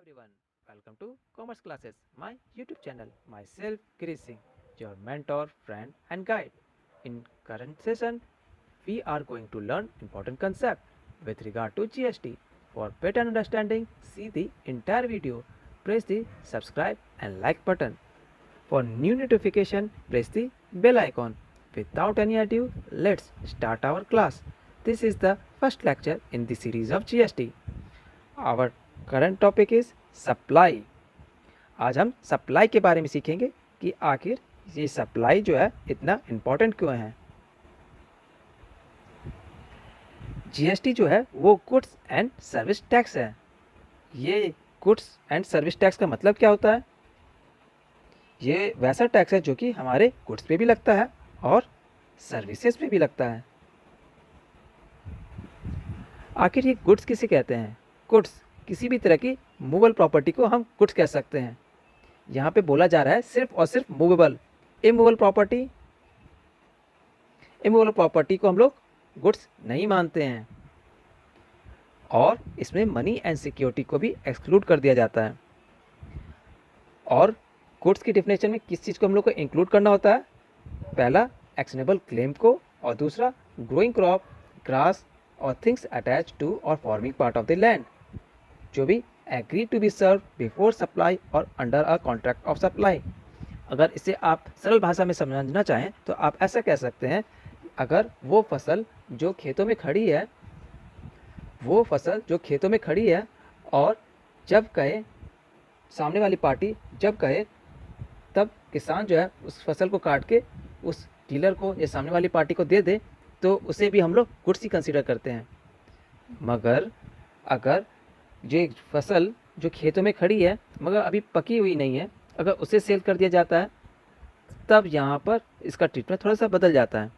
everyone, welcome to Commerce Classes, my YouTube channel. Myself, Girish Singh, your mentor, friend, and guide. In current session, we are going to learn important concept with regard to GST. For better understanding, see the entire video. Press the subscribe and like button. For new notification, press the bell icon. Without any ado, let's start our class. This is the first lecture in the series of GST. Our current topic is supply. आज हम supply के बारे में सीखेंगे कि आखिर ये supply जो है इतना इम्पोर्टेंट क्यों है। जीएसटी जो है वो गुड्स एंड सर्विस टैक्स है। ये गुड्स एंड सर्विस टैक्स का मतलब क्या होता है? ये वैसा टैक्स है जो कि हमारे गुड्स पे भी लगता है और सर्विसेज पे भी लगता है। आखिर ये गुड्स किसे कहते हैं? गुड्स किसी भी तरह की मूवेबल प्रॉपर्टी को हम गुड्स कह सकते हैं। यहाँ पे बोला जा रहा है सिर्फ और सिर्फ मूवेबल। इमूवेबल प्रॉपर्टी को हम लोग गुड्स नहीं मानते हैं और इसमें मनी एंड सिक्योरिटी को भी एक्सक्लूड कर दिया जाता है। और गुड्स की डेफिनेशन में किस चीज़ को हम लोग को इंक्लूड करना होता है? पहला एक्शनेबल क्लेम को, और दूसरा ग्रोइंग क्रॉप, ग्रास और थिंग्स अटैच टू और forming part of the land, जो भी agree to be serve before supply और under a contract of supply. अगर इसे आप सरल भाषा में समझना चाहें तो आप ऐसा कह सकते हैं, अगर वो फसल जो खेतों में खड़ी है और जब कहे सामने वाली पार्टी जब कहे तब किसान जो है उस फसल को काट के उस डीलर को या सामने वाली पार्टी को दे दे, तो उसे भी हम लोग गुड्स ही कंसीडर करते हैं। मगर अगर ये फसल जो खेतों में खड़ी है मगर अभी पकी हुई नहीं है, अगर उसे सेल कर दिया जाता है, तब यहाँ पर इसका ट्रीटमेंट थोड़ा सा बदल जाता है।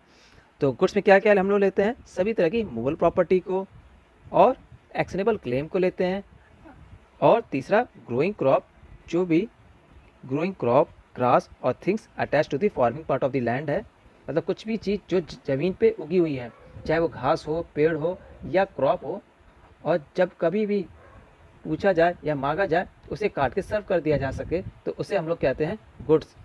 तो गुड्स में क्या क्या हम लोग लेते हैं? सभी तरह की मूवेबल प्रॉपर्टी को और एक्शनेबल क्लेम को लेते हैं। और तीसरा ग्रोइंग क्रॉप, जो भी ग्रोइंग क्रॉप, ग्रास और things attach to the farming part of the land है, मतलब कुछ भी चीज़ जो ज़मीन पे उगी हुई है, चाहे वो घास हो, पेड़ हो या क्रॉप हो, और जब कभी भी पूछा जाए या मांगा जाए उसे काट के सर्व कर दिया जा सके, तो उसे हम लोग कहते हैं गुड्स।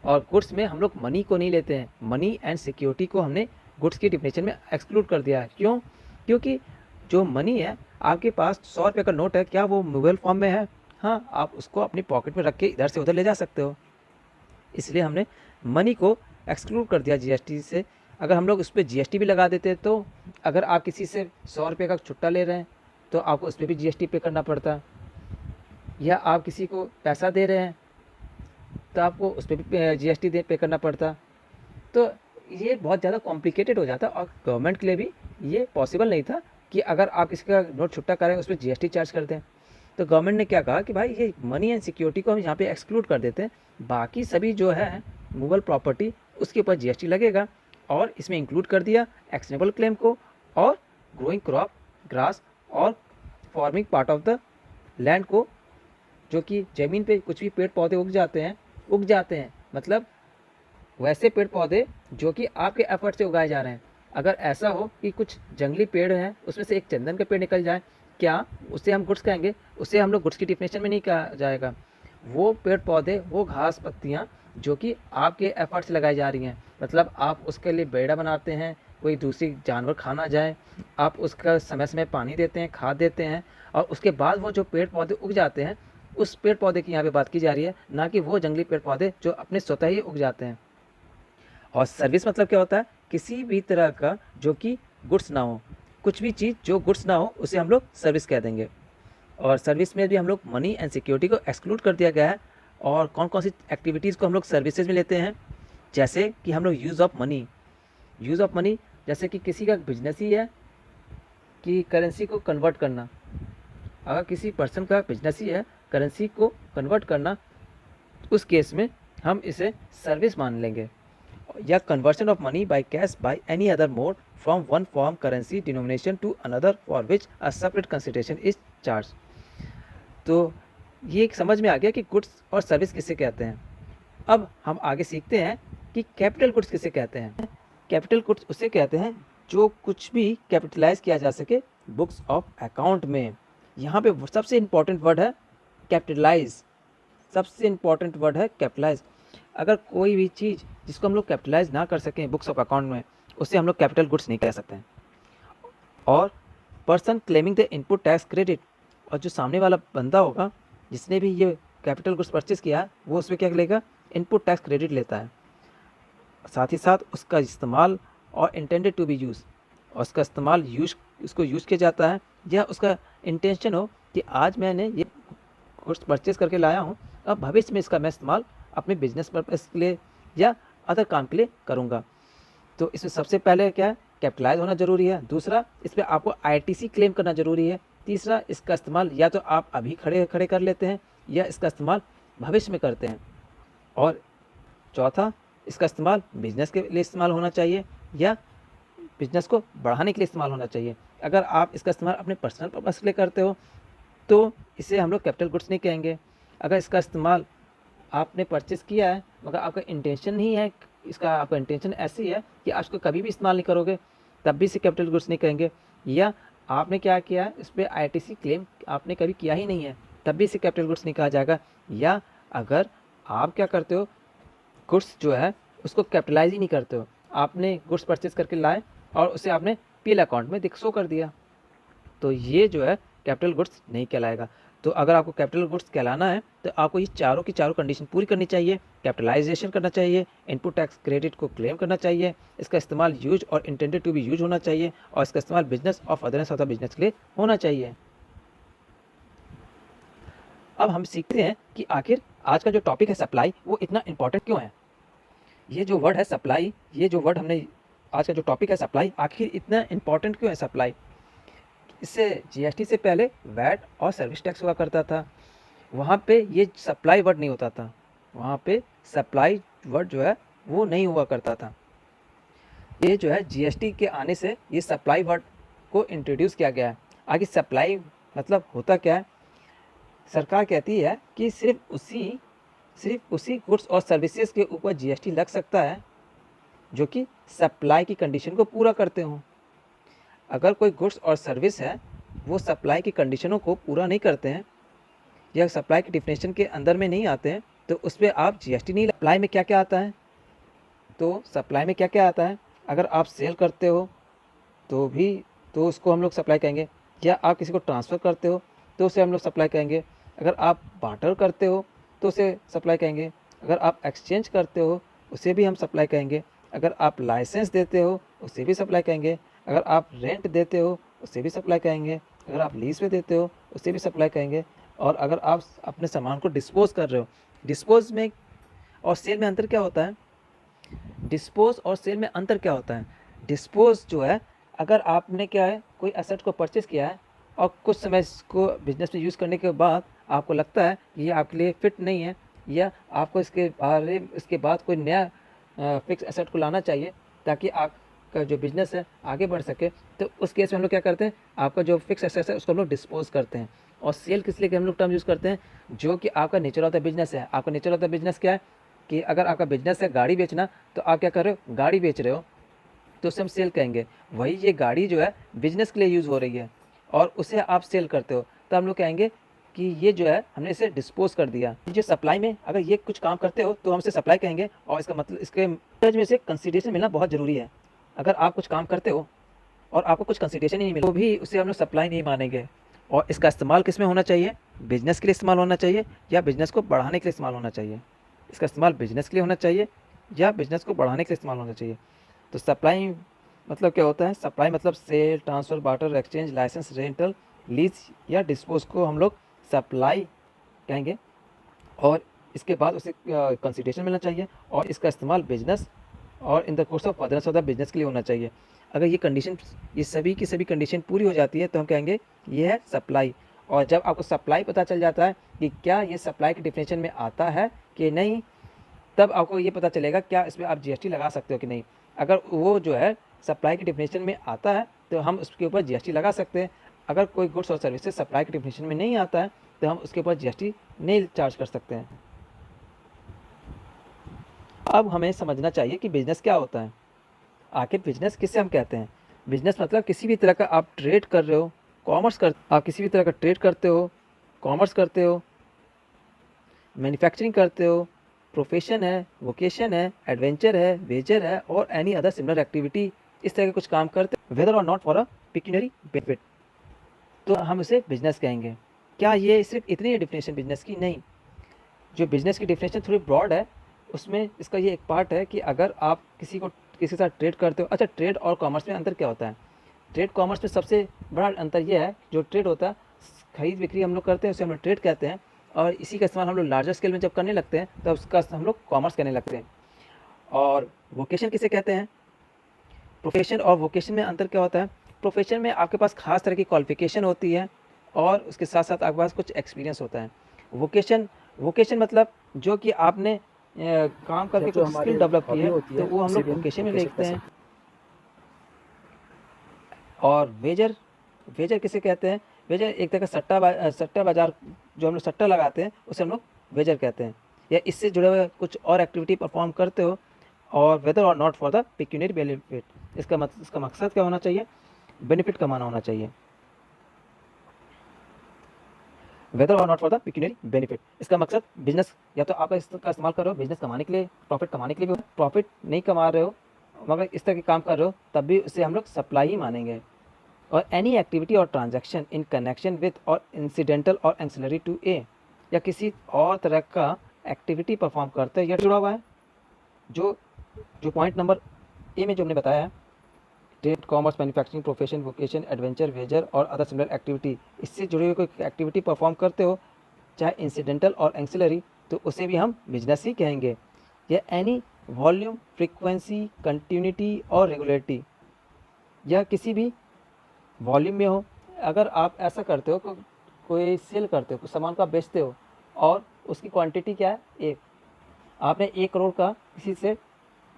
और गुड्स में हम लोग मनी को नहीं लेते हैं। मनी एंड सिक्योरिटी को हमने गुड्स की डिफिनेशन में एक्सक्लूड कर दिया है। क्यों? क्योंकि जो मनी है, आपके पास 100 रुपये का नोट है, क्या वो मूवेबल फॉर्म में है? हाँ, आप उसको अपनी पॉकेट में रख के इधर से उधर ले जा सकते हो। इसलिए हमने मनी को एक्सक्लूड कर दिया जीएसटी से। अगर हम लोग उस पर जीएसटी भी लगा देते तो अगर आप किसी से 100 रुपये का छुट्टा ले रहे हैं तो आपको उस पर भी जीएसटी पे करना पड़ता, या आप किसी को पैसा दे रहे हैं तो आपको उस पर भी जीएसटी पे करना पड़ता। तो ये बहुत ज़्यादा कॉम्प्लिकेटेड हो जाता और गवर्नमेंट के लिए भी ये पॉसिबल नहीं था कि अगर आप किसी का नोट छुट्टा करें उस पर जीएसटी चार्ज कर दें। तो गवर्नमेंट ने क्या कहा कि भाई ये मनी एंड सिक्योरिटी को हम यहाँ पे एक्सक्लूड कर देते हैं, बाकी सभी जो है मूवेबल प्रॉपर्टी उसके ऊपर जीएसटी लगेगा। और इसमें इंक्लूड कर दिया एक्शनेबल क्लेम को और ग्रोइंग क्रॉप, ग्रास और forming part of the land को, जो कि ज़मीन पे कुछ भी पेड़ पौधे उग जाते हैं, मतलब वैसे पेड़ पौधे जो कि आपके एफर्ट से उगाए जा रहे हैं। अगर ऐसा हो कि कुछ जंगली पेड़ हैं, उसमें से एक चंदन का पेड़ निकल जाए, क्या उसे हम गुड्स कहेंगे? उसे हम लोग गुड्स की डिफिनेशन में नहीं कहा जाएगा। वो पेड़ पौधे, वो घास पत्तियाँ जो कि आपके एफर्ट से लगाई जा रही हैं, मतलब आप उसके लिए बेड़ा बनाते हैं, कोई दूसरी जानवर खा ना जाए, आप उसका समय समय पानी देते हैं, खाद देते हैं, और उसके बाद वो जो पेड़ पौधे उग जाते हैं, उस पेड़ पौधे की यहाँ पे बात की जा रही है, ना कि वो जंगली पेड़ पौधे जो अपने स्वतः ही उग जाते हैं। और सर्विस मतलब क्या होता है? किसी भी तरह का जो कि गुड्स ना हो, कुछ भी चीज़ जो गुड्स ना हो उसे हम लोग सर्विस कह देंगे। और सर्विस में भी हम लोग मनी एंड सिक्योरिटी को एक्सक्लूड कर दिया गया है। और कौन कौन सी एक्टिविटीज़ को हम लोग सर्विसेज में लेते हैं? जैसे कि हम लोग यूज़ ऑफ मनी, जैसे कि किसी का बिजनेस ही है कि करेंसी को कन्वर्ट करना। अगर किसी पर्सन का बिजनेस ही है करेंसी को कन्वर्ट करना, उस केस में हम इसे सर्विस मान लेंगे। या conversion of money by cash by any other mode from one form currency denomination to another for which a separate consideration is charge. तो ये समझ में आ गया कि गुड्स और सर्विस किसे कहते हैं। अब हम आगे सीखते हैं कि कैपिटल गुड्स किसे कहते हैं। कैपिटल गुड्स उसे कहते हैं जो कुछ भी कैपिटलाइज किया जा सके बुक्स ऑफ अकाउंट में। यहाँ पे सबसे इम्पॉर्टेंट वर्ड है कैपिटलाइज, सबसे इम्पॉर्टेंट वर्ड है कैपिटलाइज। अगर कोई भी चीज़ जिसको हम लोग कैपिटलाइज ना कर सकें बुक्स ऑफ अकाउंट में, उससे हम लोग कैपिटल गुड्स नहीं कह सकते हैं। और person claiming the input tax credit, और जो सामने वाला बंदा होगा जिसने भी ये कैपिटल गुड्स परचेज किया वो उसमें क्या लेगा, इनपुट टैक्स क्रेडिट लेता है। साथ ही साथ उसका इस्तेमाल और इंटेंडेड टू बी यूज़, और उसका इस्तेमाल उसको यूज़ किया जाता है, या उसका इंटेंशन हो कि आज मैंने ये गुड्स परचेज करके लाया हूँ, अब भविष्य में इसका मैं इस्तेमाल अपने बिजनेस पर्पज़ के लिए या अदर काम के लिए करूँगा। तो इसमें सबसे पहले क्या है, कैपिटलाइज होना ज़रूरी है। दूसरा, इस पर आपको आईटीसी क्लेम करना ज़रूरी है। तीसरा, इसका इस्तेमाल या तो आप अभी खड़े खड़े कर लेते हैं या इसका इस्तेमाल भविष्य में करते हैं। और चौथा, इसका इस्तेमाल बिजनेस के लिए इस्तेमाल होना चाहिए या बिजनेस को बढ़ाने के लिए इस्तेमाल होना चाहिए। अगर आप इसका इस्तेमाल अपने पर्सनल पर्पज़ के लिए करते हो तो इसे हम लोग कैपिटल गुड्स नहीं कहेंगे। अगर इसका इस्तेमाल आपने परचेस किया है मगर आपका इंटेंशन नहीं है, इसका आपका इंटेंशन ऐसी है कि आप इसको कभी भी इस्तेमाल नहीं करोगे, तब भी इसे कैपिटल गुड्स नहीं कहेंगे। या आपने क्या किया है, इस पर आईटीसी क्लेम आपने कभी किया ही नहीं है, तब भी इसे कैपिटल गुड्स नहीं कहा जाएगा। या अगर आप क्या करते हो, गुड्स जो है उसको कैपिटलाइज ही नहीं करते हो, आपने गुड्स परचेज करके लाए और उसे आपने पीएल अकाउंट में शो कर दिया, तो ये जो है कैपिटल गुड्स नहीं कहलाएगा। तो अगर आपको कैपिटल गुड्स कहलाना है तो आपको ये चारों की चारों कंडीशन पूरी करनी चाहिए। कैपिटलाइजेशन करना चाहिए, इनपुट टैक्स क्रेडिट को क्लेम करना चाहिए, इसका इस्तेमाल यूज और इंटेंडेड टू बी यूज होना चाहिए, और इसका इस्तेमाल बिजनेस और फर्दरेंस ऑफ द बिजनेस के लिए होना चाहिए। अब हम सीखते हैं कि आखिर आज का जो टॉपिक है सप्लाई, वो इतना इंपॉर्टेंट क्यों है। ये जो वर्ड है सप्लाई, ये जो वर्ड हमने आज का जो टॉपिक है सप्लाई, आखिर इतना इंपॉर्टेंट क्यों है सप्लाई। इससे जीएसटी से पहले वैट और सर्विस टैक्स हुआ करता था, वहाँ पे ये सप्लाई वर्ड नहीं होता था, वहाँ पे सप्लाई वर्ड जो है वो नहीं हुआ करता था। ये जो है जीएसटी के आने से ये सप्लाई वर्ड को इंट्रोड्यूस किया गया है। आगे सप्लाई मतलब होता क्या है, सरकार कहती है कि सिर्फ उसी गुड्स और सर्विसेज के ऊपर जीएसटी लग सकता है जो कि सप्लाई की कंडीशन को पूरा करते हों। अगर कोई गुड्स और सर्विस है वो सप्लाई की कंडीशनों को पूरा नहीं करते हैं या सप्लाई की डिफिनेशन के अंदर में नहीं आते हैं तो उस पर आप जीएसटी नहीं। सप्लाई में क्या क्या आता है, तो सप्लाई में क्या क्या आता है, अगर आप सेल करते हो तो उसको हम लोग सप्लाई कहेंगे, या आप किसी को ट्रांसफ़र करते हो तो उसे हम लोग सप्लाई कहेंगे, अगर आप बार्टर करते हो तो उसे सप्लाई कहेंगे, अगर आप एक्सचेंज करते हो उसे भी हम सप्लाई कहेंगे, अगर आप लाइसेंस देते हो उसे भी सप्लाई कहेंगे, अगर आप रेंट देते हो उसे भी सप्लाई कहेंगे, अगर आप लीज पे देते हो उसे भी सप्लाई कहेंगे, और अगर आप अपने सामान को डिस्पोज कर रहे हो, डिस्पोज में और सेल में अंतर क्या होता है, डिस्पोज और सेल में अंतर क्या होता है। डिस्पोज जो है, अगर आपने क्या है कोई एसेट को परचेज़ किया है और कुछ समय इसको बिजनेस में यूज़ करने के बाद आपको लगता है कि ये आपके लिए फिट नहीं है, या आपको इसके बाद कोई नया फिक्स एसेट को लाना चाहिए ताकि आपका जो बिज़नेस है आगे बढ़ सके, तो उस केस में हम लोग क्या करते हैं, आपका जो फिक्स एसेट है उसको हम लोग डिस्पोज करते हैं। और सेल किस लिए हम लोग टर्म यूज़ करते हैं, जो कि आपका नेचर ऑफ द बिजनेस है। आपका नेचर ऑफ द बिजनेस क्या है कि अगर आपका बिजनेस है गाड़ी बेचना, तो आप क्या कर रहे हो, गाड़ी बेच रहे हो, तो उसे हम सेल कहेंगे। वही ये गाड़ी जो है बिजनेस के लिए यूज़ हो रही है और उसे आप सेल करते हो, तो हम लोग कहेंगे कि ये जो है हमने इसे डिस्पोज कर दिया। जो सप्लाई में अगर ये कुछ काम करते हो तो हम इसे सप्लाई कहेंगे, और इसका मतलब इसके में से कंसिडरेशन मिलना बहुत ज़रूरी है। अगर आप कुछ काम करते हो और आपको कुछ कंसिडरेशन ही नहीं मिला तो भी उसे हम लोग सप्लाई नहीं मानेंगे। और इसका इस्तेमाल किस में होना चाहिए, बिजनेस के लिए इस्तेमाल होना चाहिए या बिजनेस को बढ़ाने के लिए इस्तेमाल होना चाहिए। इसका इस्तेमाल बिजनेस के लिए होना चाहिए या बिजनेस को बढ़ाने के लिए इस्तेमाल होना चाहिए। तो सप्लाई मतलब क्या होता है, सप्लाई मतलब sale, transfer, barter, exchange, licence, rental, lease या डिस्पोज को हम लोग सप्लाई कहेंगे, और इसके बाद उसे कंसिडरेशन मिलना चाहिए और इसका इस्तेमाल बिजनेस और इन the course of furtherance of the business के लिए होना चाहिए। अगर ये कंडीशन, ये सभी की सभी कंडीशन पूरी हो जाती है तो हम कहेंगे ये है सप्लाई। और जब आपको सप्लाई पता चल जाता है कि क्या ये सप्लाई के डिफिनेशन में आता है कि नहीं, तब आपको ये पता चलेगा क्या इसमें आप जीएसटी लगा सकते हो कि नहीं। अगर वो जो है सप्लाई के डिफिनेशन में आता है तो हम उसके ऊपर जीएसटी लगा सकते हैं। अगर कोई गुड्स और सर्विसेज सप्लाई के डिफिनेशन में नहीं आता है तो हम उसके ऊपर जीएसटी नहीं चार्ज कर सकते हैं। अब हमें समझना चाहिए कि बिजनेस क्या होता है। आखिर बिजनेस किसे हम कहते हैं। बिजनेस मतलब किसी भी तरह का आप ट्रेड कर रहे हो, आप किसी भी तरह का ट्रेड करते हो, कॉमर्स करते हो, मैन्युफैक्चरिंग करते हो, प्रोफेशन है, वोकेशन है, एडवेंचर है, वेजर है और एनी अदर सिमिलर एक्टिविटी, इस तरह के कुछ काम करते हो वेदर और not for a pecuniary benefit, तो हम उसे बिजनेस कहेंगे। क्या ये सिर्फ इतनी है डिफिनेशन बिजनेस की? नहीं, जो बिजनेस की डिफिनेशन थोड़ी ब्रॉड है, उसमें इसका ये एक पार्ट है कि अगर आप किसी के साथ ट्रेड करते हो। अच्छा, ट्रेड और कॉमर्स में अंतर क्या होता है? ट्रेड कॉमर्स में सबसे बड़ा अंतर ये है, जो ट्रेड होता है, खरीद बिक्री हम लोग करते हैं, उसे हम लोग ट्रेड कहते हैं, और इसी का इस्तेमाल हम लोग लार्जर स्केल में जब करने लगते हैं तब उसका हम लोग कॉमर्स करने लगते हैं। और वोकेशन किसे कहते हैं? प्रोफेशन और वोकेशन में अंतर क्या होता है? प्रोफेशन में आपके पास खास तरह की क्वालिफिकेशन होती है और उसके साथ साथ आपके पास कुछ एक्सपीरियंस होता है। वोकेशन वोकेशन मतलब जो कि आपने काम करके जो कुछ हमारी स्किल डेवलप की हॉबी है, होती तो है वो हम उसे लोग भी हम वोकेशन में वोकेशन लिखते कह हैं। सकते और वेजर वेजर किसे कहते हैं? वेजर एक तरह का सट्टा बाजार, जो हम लोग सट्टा लगाते हैं उसे हम लोग वेजर कहते हैं, या इससे जुड़े हुए कुछ और एक्टिविटी परफॉर्म करते हो, और वेदर और not for the pecuniary benefit, इसका मकसद क्या होना चाहिए? बेनिफिट कमाना होना चाहिए। वेदर और not for the pecuniary benefit, इसका मकसद बिजनेस, या तो आप इसका इस्तेमाल कर रहे हो बिजनेस कमाने के लिए, प्रॉफिट कमाने के लिए भी, प्रॉफिट नहीं कमा रहे हो मगर इस तरह के काम कर रहे हो, तब भी उसे हम लोग सप्लाई ही मानेंगे। और एनी एक्टिविटी और ट्रांजैक्शन इन कनेक्शन विथ और इंसिडेंटल और एक्सिलरी टू ए, या किसी और तरह का एक्टिविटी परफॉर्म करते हैं या जुड़ा हुआ है, जो जो पॉइंट नंबर ए में जो हमने बताया है, trade, commerce, manufacturing, profession, vocation, adventure, wager और अदर सिमिलर एक्टिविटी, इससे जुड़ी हुई कोई एक्टिविटी परफॉर्म करते हो, चाहे इंसिडेंटल और एक्सिलरी, तो उसे भी हम बिजनेस ही कहेंगे। या एनी वॉल्यूम, फ्रीक्वेंसी, कंटिन्यूटी और रेगुलरिटी, या किसी भी वॉल्यूम में हो। अगर आप ऐसा करते हो, कोई सेल करते हो, कुछ सामान को आप बेचते हो और उसकी क्वांटिटी क्या है? एक, आपने 1 करोड़ का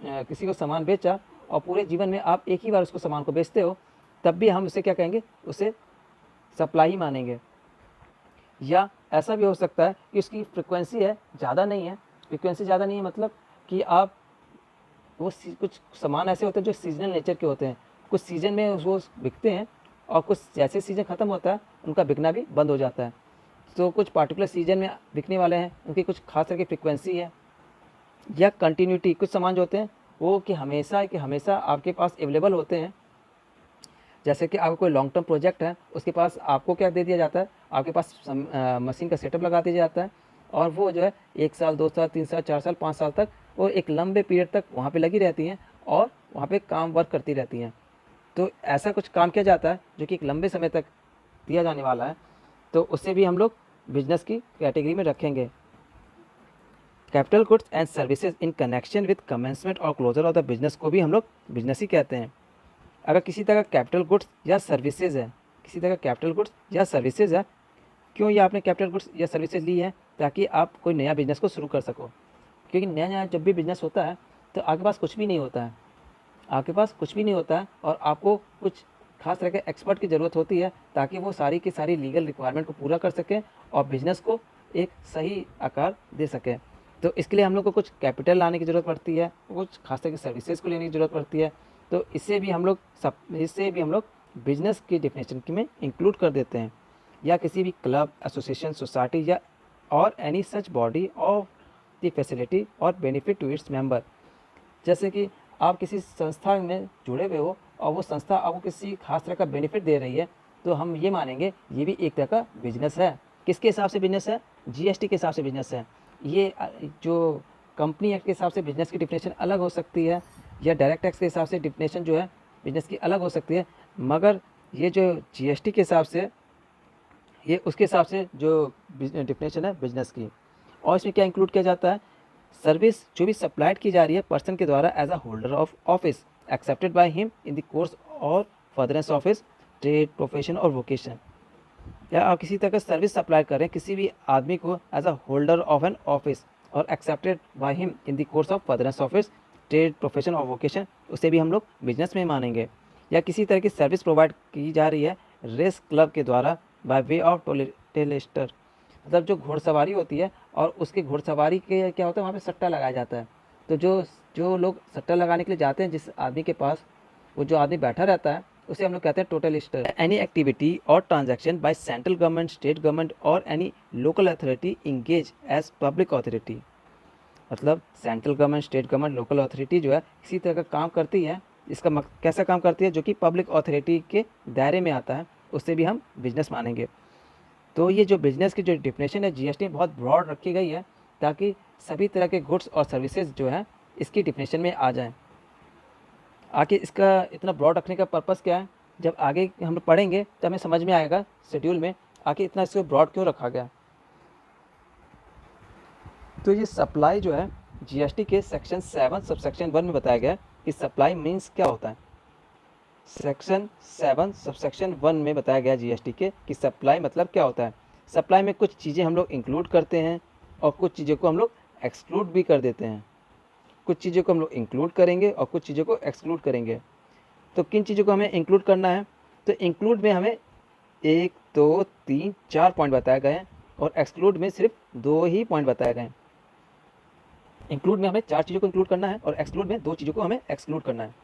किसी को सामान बेचा और पूरे जीवन में आप एक ही बार उसको सामान को बेचते हो, तब भी हम उसे क्या कहेंगे? उसे सप्लाई ही मानेंगे। या ऐसा भी हो सकता है कि उसकी फ्रिक्वेंसी है ज़्यादा नहीं है, फ्रिक्वेंसी ज़्यादा नहीं है मतलब कि आप कुछ सामान ऐसे होते हैं जो सीजनल नेचर के होते हैं, कुछ सीज़न में वो बिकते हैं और कुछ जैसे सीज़न ख़त्म होता है उनका बिकना भी बंद हो जाता है। तो कुछ पार्टिकुलर सीज़न में बिकने वाले हैं, उनकी कुछ खास तरह की फ्रिक्वेंसी है। या कंटिन्यूटी, कुछ सामान जो होते हैं वो कि हमेशा आपके पास अवेलेबल होते हैं। जैसे कि आपका कोई लॉन्ग टर्म प्रोजेक्ट है, उसके पास आपको क्या दे दिया जाता है? आपके पास मशीन का सेटअप लगा दिया जाता है और वो जो है 1 साल, 2 साल, 3 साल, 4 साल, 5 साल तक वो एक लंबे पीरियड तक वहाँ पे लगी रहती हैं और वहाँ पे काम वर्क करती रहती हैं। तो ऐसा कुछ काम किया जाता है जो कि एक लंबे समय तक दिया जाने वाला है, तो उससे भी हम लोग बिजनेस की कैटेगरी में रखेंगे। Capital goods and services in connection with commencement और क्लोजर ऑफ द बिजनेस को भी हम लोग बिजनेस ही कहते हैं। अगर किसी तरह का कैपिटल गुड्स या सर्विसेज है, किसी तरह का कैपिटल गुड्स या सर्विसेज है, क्यों ये आपने कैपिटल गुड्स या सर्विसेज ली है? ताकि आप कोई नया बिजनेस को शुरू कर सको। क्योंकि नया नया जब भी बिजनेस होता है तो आपके पास कुछ भी नहीं होता है, आपके पास कुछ भी नहीं होता है और आपको कुछ खास तरह के एक्सपर्ट की ज़रूरत होती है ताकि वो सारी की सारी लीगल रिक्वायरमेंट को पूरा कर सकें और बिजनेस को एक सही आकार दे सकें। तो इसके लिए हम लोग को कुछ कैपिटल लाने की ज़रूरत पड़ती है, कुछ खास तरह की सर्विसेज को लेने की ज़रूरत पड़ती है। तो इससे भी हम लोग बिजनेस की डेफिनेशन में इंक्लूड कर देते हैं। या किसी भी क्लब, एसोसिएशन, सोसाइटी या और any such body of the facility और बेनिफिट टू इट्स मेंबर, जैसे कि आप किसी संस्था में जुड़े हुए हो और वो संस्था आपको किसी खास तरह का बेनिफिट दे रही है, तो हम ये मानेंगे ये भी एक तरह का बिजनेस है। किसके हिसाब से बिजनेस है? जीएसटी के हिसाब से बिजनेस है। ये जो कंपनी एक्ट के हिसाब से बिजनेस की डिफिनेशन अलग हो सकती है, या डायरेक्ट टैक्स के हिसाब से डिफिनेशन जो है बिजनेस की अलग हो सकती है, मगर ये जो जीएसटी के हिसाब से, ये उसके हिसाब से जो डिफिनेशन है बिजनेस की। और इसमें क्या इंक्लूड किया जाता है? सर्विस जो भी सप्लाइड की जा रही है पर्सन के द्वारा as a holder of office accepted by him in the course और furtherance of his trade, profession और वोकेशन। या आप किसी तरह का सर्विस सप्लाई कर रहे हैं किसी भी आदमी को as a holder of an office और accepted by him in the course of furtherance of his trade, profession और वोकेशन, उसे भी हम लोग बिजनेस में मानेंगे। या किसी तरह की सर्विस प्रोवाइड की जा रही है रेस क्लब के द्वारा बाय वे ऑफ टेलेस्टर, मतलब जो घोड़सवारी होती है और उसकी घोड़सवारी के क्या होता है, वहाँ पे सट्टा लगाया जाता है। तो जो जो लोग सट्टा लगाने के लिए जाते हैं, जिस आदमी के पास वो जो आदमी बैठा रहता है उसे हम लोग कहते हैं टोटल लिस्ट। एनी एक्टिविटी और transaction by central government, state government और any local authority engage as public authority. मतलब central government, state government, local authority जो है इसी तरह का काम करती है। इसका कैसा काम करती है? जो कि पब्लिक अथॉरिटी के दायरे में आता है, उससे भी हम बिजनेस मानेंगे। तो ये जो बिजनेस की जो डिफिनेशन है जीएसटी में बहुत ब्रॉड रखी गई है, ताकि सभी तरह के गुड्स और सर्विसेज जो है इसकी डिफिनेशन में आ जाएं। आखिर इसका इतना ब्रॉड रखने का पर्पस क्या है? जब आगे हम लोग पढ़ेंगे तो हमें समझ में आएगा शेड्यूल में आखिर इतना इसको ब्रॉड क्यों रखा गया। तो ये सप्लाई जो है जीएसटी के सेक्शन 7 सबसेक्शन 1 में बताया गया कि सप्लाई मीन्स क्या होता है। सेक्शन 7 सबसेक्शन 1 में बताया गया जीएसटी के कि सप्लाई मतलब क्या होता है। सप्लाई में कुछ चीज़ें हम लोग इंक्लूड करते हैं और कुछ चीज़ों को हम लोग एक्सक्लूड भी कर देते हैं। कुछ चीज़ों को हम लोग इंक्लूड करेंगे और कुछ चीज़ों को एक्सक्लूड करेंगे। तो किन चीज़ों को हमें इंक्लूड करना है? तो इंक्लूड में हमें 1, 2, 3, 4 पॉइंट बताए गए हैं और एक्सक्लूड में सिर्फ 2 ही पॉइंट बताए गए हैं। इंक्लूड में हमें 4 चीज़ों को इंक्लूड करना है और एक्सक्लूड में 2 चीज़ों को हमें एक्सक्लूड करना है।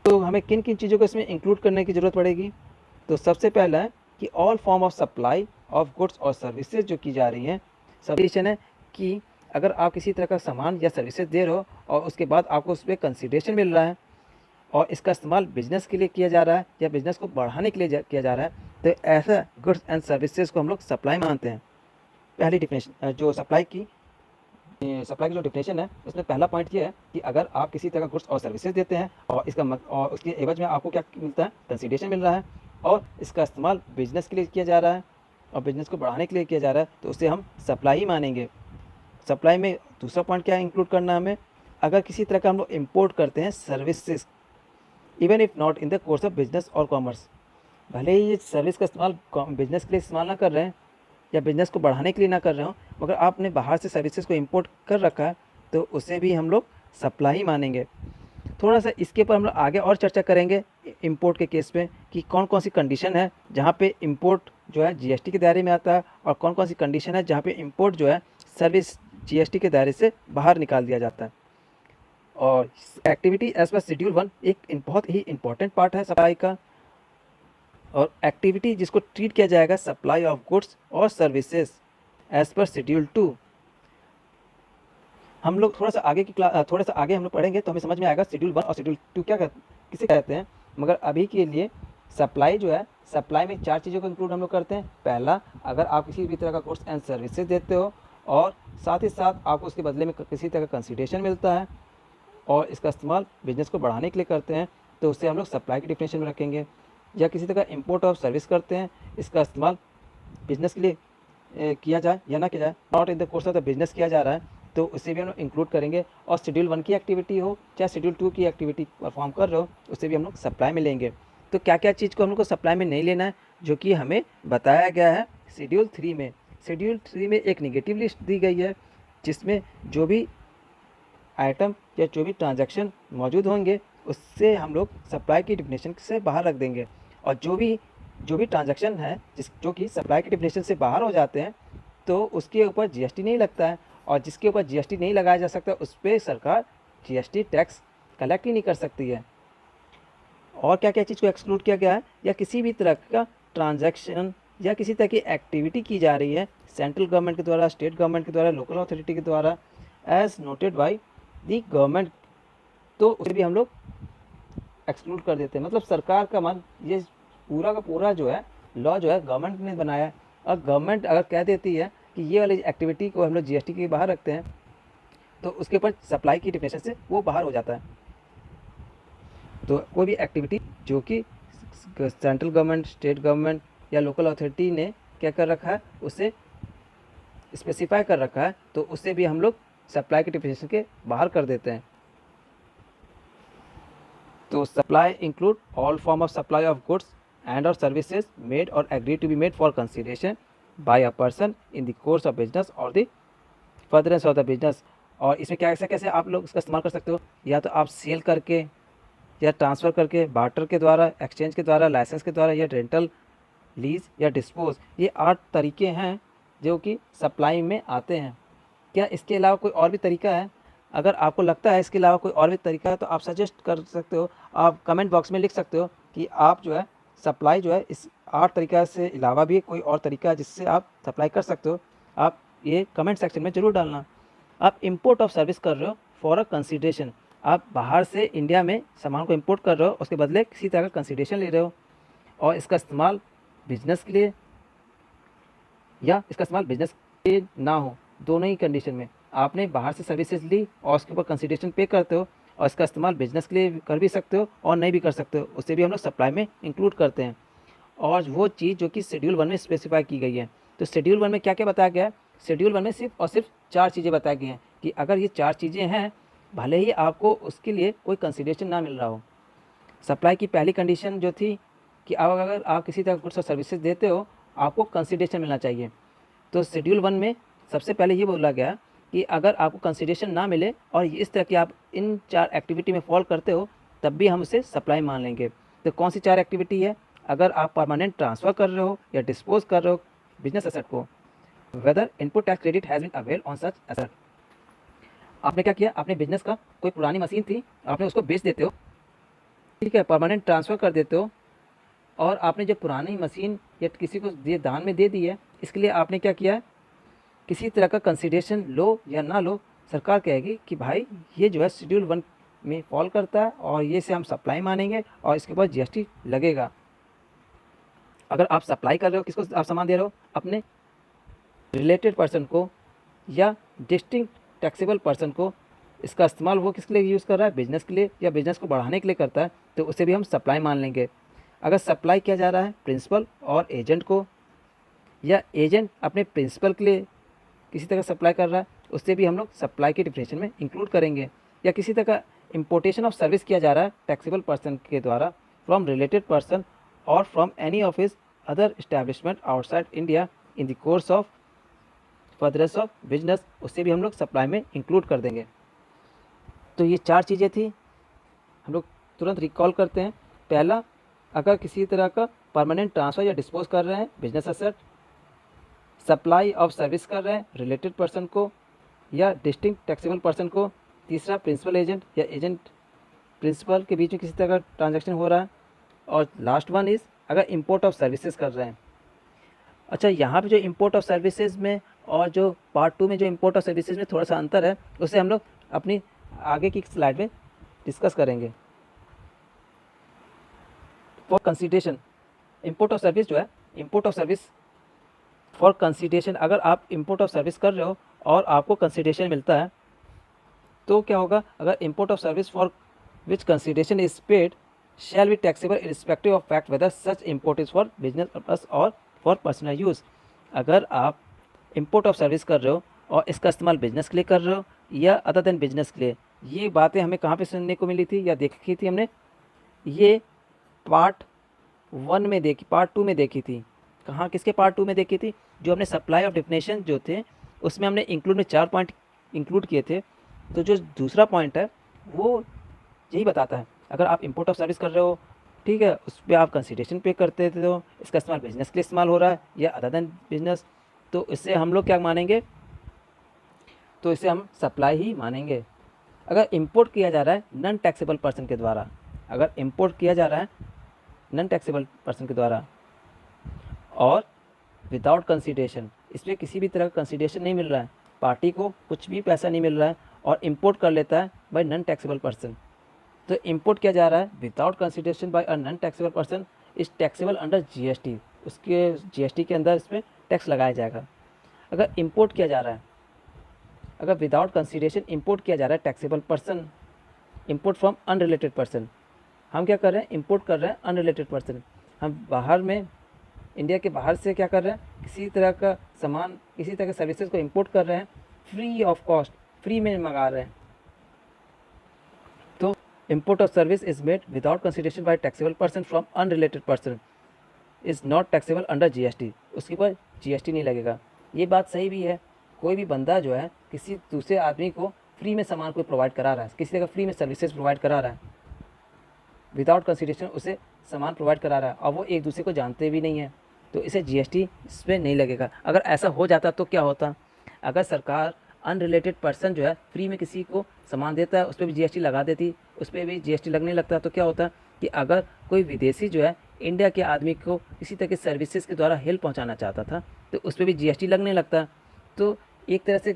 तो हमें किन किन चीज़ों को इसमें इंक्लूड करने की ज़रूरत पड़ेगी? तो सबसे पहला है कि all form of supply of goods और सर्विसेज जो की जा रही हैं, सबमिशन है कि अगर आप किसी तरह का सामान या सर्विसेज दे रहे हो और उसके बाद आपको उस पर कंसिडरेशन मिल रहा है और इसका इस्तेमाल बिजनेस के लिए किया जा रहा है या बिजनेस को बढ़ाने के लिए किया जा रहा है, तो ऐसा गुड्स एंड सर्विसेज को हम लोग सप्लाई मानते हैं। पहली डिफिनेशन जो सप्लाई की जो डिफिनेशन है उसमें पहला पॉइंट ये है कि अगर आप किसी तरह का गुड्स और सर्विसेज देते हैं और और उसके एवज में आपको क्या मिलता है? कंसिडरेशन मिल रहा है और इसका इस्तेमाल बिजनेस के लिए किया जा रहा है और बिजनेस को बढ़ाने के लिए किया जा रहा है, तो उसे हम सप्लाई ही मानेंगे। सप्लाई में दूसरा पॉइंट क्या इंक्लूड करना है हमें? अगर किसी तरह का हम लोग इम्पोर्ट करते हैं services, even if not in the course of business और कॉमर्स, भले ही ये सर्विस का इस्तेमाल बिजनेस के लिए इस्तेमाल ना कर रहे हैं या बिजनेस को बढ़ाने के लिए ना कर रहे हो, मगर आपने बाहर से सर्विसेज को इंपोर्ट कर रखा है, तो उसे भी हम लोग सप्लाई ही मानेंगे। थोड़ा सा इसके ऊपर हम लोग आगे और चर्चा करेंगे इंपोर्ट के केस में कि कौन कौन सी कंडीशन है जहाँ पे इंपोर्ट जो है जीएसटी के दायरे में आता है और कौन कौन सी कंडीशन है जहाँ पे इंपोर्ट जो है सर्विस जीएसटी के दायरे से बाहर निकाल दिया जाता है। और एक्टिविटी एज पर शेड्यूल 1 एक बहुत ही इंपॉर्टेंट पार्ट है सप्लाई का, और एक्टिविटी जिसको ट्रीट किया जाएगा सप्लाई ऑफ गुड्स और सर्विसेज एज पर शेड्यूल 2। हम लोग थोड़ा सा आगे हम लोग पढ़ेंगे तो हमें समझ में आएगा शेड्यूल 1 और शेड्यूल 2 किसे कहते हैं। मगर अभी के लिए सप्लाई जो है, सप्लाई में 4 चीज़ों को इंक्लूड हम लोग करते हैं। पहला, अगर आप किसी भी तरह का गुड्स एंड सर्विसेज देते हो और साथ ही साथ आपको उसके बदले में किसी तरह का कंसिडरेशन मिलता है और इसका इस्तेमाल बिजनेस को बढ़ाने के लिए करते हैं, तो उससे हम लोग सप्लाई की डिफिनेशन में रखेंगे। या किसी तरह का इंपोर्ट ऑफ सर्विस करते हैं, इसका इस्तेमाल बिजनेस के लिए किया जाए या ना किया जाए, not in the course of the business किया जा रहा है, तो उसे भी हम लोग इंक्लूड करेंगे। और शेड्यूल 1 की एक्टिविटी हो चाहे शेड्यूल 2 की एक्टिविटी परफॉर्म कर रहे हो, उसे भी हम लोग सप्लाई में लेंगे। तो क्या क्या चीज़ को हम लोग को सप्लाई में नहीं लेना है, जो कि हमें बताया गया है शेड्यूल 3 में। शेड्यूल 3 में एक निगेटिव लिस्ट दी गई है जिसमें जो भी आइटम या जो भी ट्रांजैक्शन मौजूद होंगे उससे हम लोग सप्लाई की डिफिनेशन से बाहर रख देंगे। और जो भी ट्रांजैक्शन है जो कि सप्लाई की डिफिनेशन से बाहर हो जाते हैं, तो उसके ऊपर जीएसटी नहीं लगता है, और जिसके ऊपर जीएसटी नहीं लगाया जा सकता उस पर सरकार जीएसटी टैक्स कलेक्ट ही नहीं कर सकती है। और क्या क्या चीज़ को एक्सक्लूड किया गया है? या किसी भी तरह का ट्रांजैक्शन या किसी तरह की एक्टिविटी की जा रही है सेंट्रल गवर्नमेंट के द्वारा, स्टेट गवर्नमेंट के द्वारा, लोकल अथॉरिटी के द्वारा as noted by the government, तो उसे भी हम लोग एक्सक्लूड कर देते हैं। मतलब सरकार का मन, ये पूरा का पूरा जो है लॉ जो है गवर्नमेंट ने बनाया है, और गवर्नमेंट अगर कह देती है कि ये वाली एक्टिविटी को हम लोग जीएसटी के बाहर रखते हैं, तो उसके ऊपर सप्लाई की डिफिनेशन से वो बाहर हो जाता है। तो कोई भी एक्टिविटी जो कि सेंट्रल गवर्नमेंट, स्टेट गवर्नमेंट या लोकल अथॉरिटी ने क्या कर रखा है, उसे स्पेसिफाई कर रखा है, तो उससे भी हम लोग सप्लाई की डिफिनेशन के बाहर कर देते हैं। तो supply include all form of supply of goods and और सर्विसेज मेड और agree to be made for consideration by a person in the course of business और the furtherance of the business. और इसमें कैसे आप लोग इसका इस्तेमाल कर सकते हो? या तो आप सेल करके या ट्रांसफ़र करके, बार्टर के द्वारा, एक्सचेंज के द्वारा, लाइसेंस के द्वारा, या रेंटल, लीज या डिस्पोज। ये 8 तरीके हैं जो कि सप्लाई में आते हैं। क्या इसके अलावा कोई और भी तरीका है? अगर आपको लगता है इसके अलावा कोई और भी तरीका है तो आप सजेस्ट कर सकते हो, आप कमेंट बॉक्स में लिख सकते हो कि आप जो है सप्लाई जो है इस 8 तरीक़ा से अलावा भी कोई और तरीका है जिससे आप सप्लाई कर सकते हो, आप ये कमेंट सेक्शन में ज़रूर डालना। आप इंपोर्ट ऑफ सर्विस कर रहे हो फॉर अ कंसिडरेशन, आप बाहर से इंडिया में सामान को इंपोर्ट कर रहे हो, उसके बदले किसी तरह का कंसिडरेशन ले रहे हो, और इसका इस्तेमाल बिजनेस के लिए या इसका इस्तेमाल बिजनेस के लिए ना हो, दोनों ही कंडीशन में आपने बाहर से सर्विसेज ली और उसके ऊपर कंसिडरेशन पे करते हो, और इसका इस्तेमाल बिजनेस के लिए कर भी सकते हो और नहीं भी कर सकते हो, उससे भी हम लोग सप्लाई में इंक्लूड करते हैं। और वो चीज़ जो कि शेड्यूल 1 में स्पेसिफाई की गई है, तो शेड्यूल 1 में क्या क्या बताया गया है? शेड्यूल 1 में सिर्फ और सिर्फ 4 चीज़ें बताई गई हैं कि अगर ये 4 चीज़ें हैं, भले ही आपको उसके लिए कोई कंसिडरेशन ना मिल रहा हो। सप्लाई की पहली कंडीशन जो थी कि अब अगर आप किसी तरह गुड्स और सर्विसेज देते हो, आपको कंसिडरेशन मिलना चाहिए। तो शेड्यूल 1 में सबसे पहले ये बोला गया कि अगर आपको कंसिडरेशन ना मिले और इस तरह की आप इन 4 एक्टिविटी में फॉल करते हो, तब भी हम उसे सप्लाई मान लेंगे। तो कौन सी 4 एक्टिविटी है? अगर आप परमानेंट ट्रांसफ़र कर रहे हो या डिस्पोज कर रहे हो बिजनेस एसेट को, whether input tax credit has been avail on such asset. आपने क्या किया? आपने बिजनेस का कोई पुरानी मशीन थी, आपने उसको बेच देते हो, ठीक है, परमानेंट ट्रांसफ़र कर देते हो, और आपने जो पुरानी मशीन या किसी को दान में दे दी है, इसके लिए आपने क्या किया है? किसी तरह का कंसिडरेशन लो या ना लो, सरकार कहेगी कि भाई ये जो है शेड्यूल 1 में फॉल करता है और ये से हम सप्लाई मानेंगे और इसके बाद जीएसटी लगेगा। अगर आप सप्लाई कर रहे हो, किसको आप सामान दे रहे हो? अपने रिलेटेड पर्सन को या डिस्टिंक्ट टैक्सेबल पर्सन को, इसका इस्तेमाल वो किसके लिए यूज़ कर रहा है? बिजनेस के लिए, या बिजनेस को बढ़ाने के लिए करता है, तो उसे भी हम सप्लाई मान लेंगे। अगर सप्लाई किया जा रहा है प्रिंसिपल और एजेंट को, या एजेंट अपने प्रिंसिपल के लिए किसी तरह सप्लाई कर रहा है, उससे भी हम लोग सप्लाई के डिफिनेशन में इंक्लूड करेंगे। या किसी तरह का इंपोर्टेशन ऑफ सर्विस किया जा रहा है टैक्सेबल पर्सन के द्वारा फ्रॉम रिलेटेड पर्सन और from any of his other establishment outside India in the course of furtherance of business, उससे भी हम लोग सप्लाई में इंक्लूड कर देंगे। तो ये 4 चीज़ें थी, हम लोग तुरंत रिकॉल करते हैं। पहला, अगर किसी तरह का परमानेंट ट्रांसफ़र या डिस्पोज कर रहे हैं business asset, supply of service कर रहे हैं रिलेटेड पर्सन को या डिस्टिंक्ट टैक्सेबल पर्सन को। तीसरा, प्रिंसिपल एजेंट या एजेंट प्रिंसिपल के बीच में किसी तरह का ट्रांजैक्शन हो रहा है। और लास्ट वन इज़ अगर इंपोर्ट ऑफ सर्विसेज कर रहे हैं। अच्छा, यहाँ पे जो इंपोर्ट ऑफ सर्विसेज में और जो पार्ट 2 में जो इंपोर्ट ऑफ सर्विसेज में थोड़ा सा अंतर है, उसे हम लोग अपनी आगे की स्लाइड में डिस्कस करेंगे। For consideration, import of service जो है, import of service for consideration, अगर आप इंपोर्ट ऑफ सर्विस कर रहे हो और आपको कंसिडरेशन मिलता है, तो क्या होगा? अगर import of service for which consideration is paid shall be taxable irrespective of fact whether such import is for business purpose और फॉर पर्सनल यूज़। अगर आप इंपोर्ट ऑफ सर्विस कर रहे हो और इसका इस्तेमाल बिजनेस के लिए कर रहे हो या अदर देन बिजनेस के लिए, ये बातें हमें कहाँ पे सुनने को मिली थी या देखी थी हमने? ये पार्ट 1 में देखी, पार्ट 2 में देखी थी। कहाँ, किसके पार्ट 2 में देखी थी? जो हमने सप्लाई ऑफ डेफिनेशन जो थे, उसमें हमने इंक्लूड में 4 पॉइंट इंक्लूड किए थे। तो जो दूसरा पॉइंट है वो यही बताता है, अगर आप इंपोर्ट ऑफ सर्विस कर रहे हो, ठीक है, उस पर आप कंसिडरेशन पे करते थे, तो इसका इस्तेमाल बिजनेस के लिए इस्तेमाल हो रहा है या अदर देन बिजनेस, तो इससे हम लोग क्या मानेंगे? तो इसे हम सप्लाई ही मानेंगे। अगर इंपोर्ट किया जा रहा है नॉन टैक्सेबल पर्सन के द्वारा, अगर इंपोर्ट किया जा रहा है नॉन टैक्सेबल पर्सन के द्वारा और विदाउट कंसिडरेशन, इसमें किसी भी तरह का कंसिडरेशन नहीं मिल रहा है, पार्टी को कुछ भी पैसा नहीं मिल रहा है और इंपोर्ट कर लेता है बाय नॉन टैक्सेबल पर्सन, तो इंपोर्ट किया जा रहा है without consideration by a non taxable person is taxable under GST, उसके जीएसटी के अंदर इसमें टैक्स लगाया जाएगा। अगर इंपोर्ट किया जा रहा है, अगर विदाउट कंसिडरेशन इंपोर्ट किया जा रहा है taxable person, import from unrelated person, हम क्या कर रहे हैं? इंपोर्ट कर रहे हैं अनरिलेटेड पर्सन। हम बाहर में, इंडिया के बाहर से क्या कर रहे हैं? किसी तरह का सामान, किसी तरह के सर्विसेज को इंपोर्ट कर रहे हैं फ्री ऑफ कॉस्ट, फ्री में मंगा रहे हैं। तो import of service is made without consideration by taxable person from unrelated person is not taxable under GST, उसके ऊपर जीएसटी नहीं लगेगा। ये बात सही भी है। कोई भी बंदा जो है किसी दूसरे आदमी को फ्री में सामान को प्रोवाइड करा रहा है, किसी तरह का फ्री में सर्विसेज प्रोवाइड करा रहा है, विदाउट कंसिडरेशन उसे सामान प्रोवाइड करा रहा है और वो एक दूसरे को जानते भी नहीं है, तो इसे जीएसटी इस पर नहीं लगेगा। अगर ऐसा हो जाता तो क्या होता? अगर सरकार अनरिलेटेड पर्सन जो है फ्री में किसी को सामान देता है, उस पर भी जीएसटी लगा देती, उस पर भी जीएसटी लगने लगता, तो क्या होता कि अगर कोई विदेशी जो है इंडिया के आदमी को किसी तरह के सर्विसेज के द्वारा हेल्प पहुंचाना चाहता था तो उस पर भी जीएसटी लगने लगता। तो एक तरह से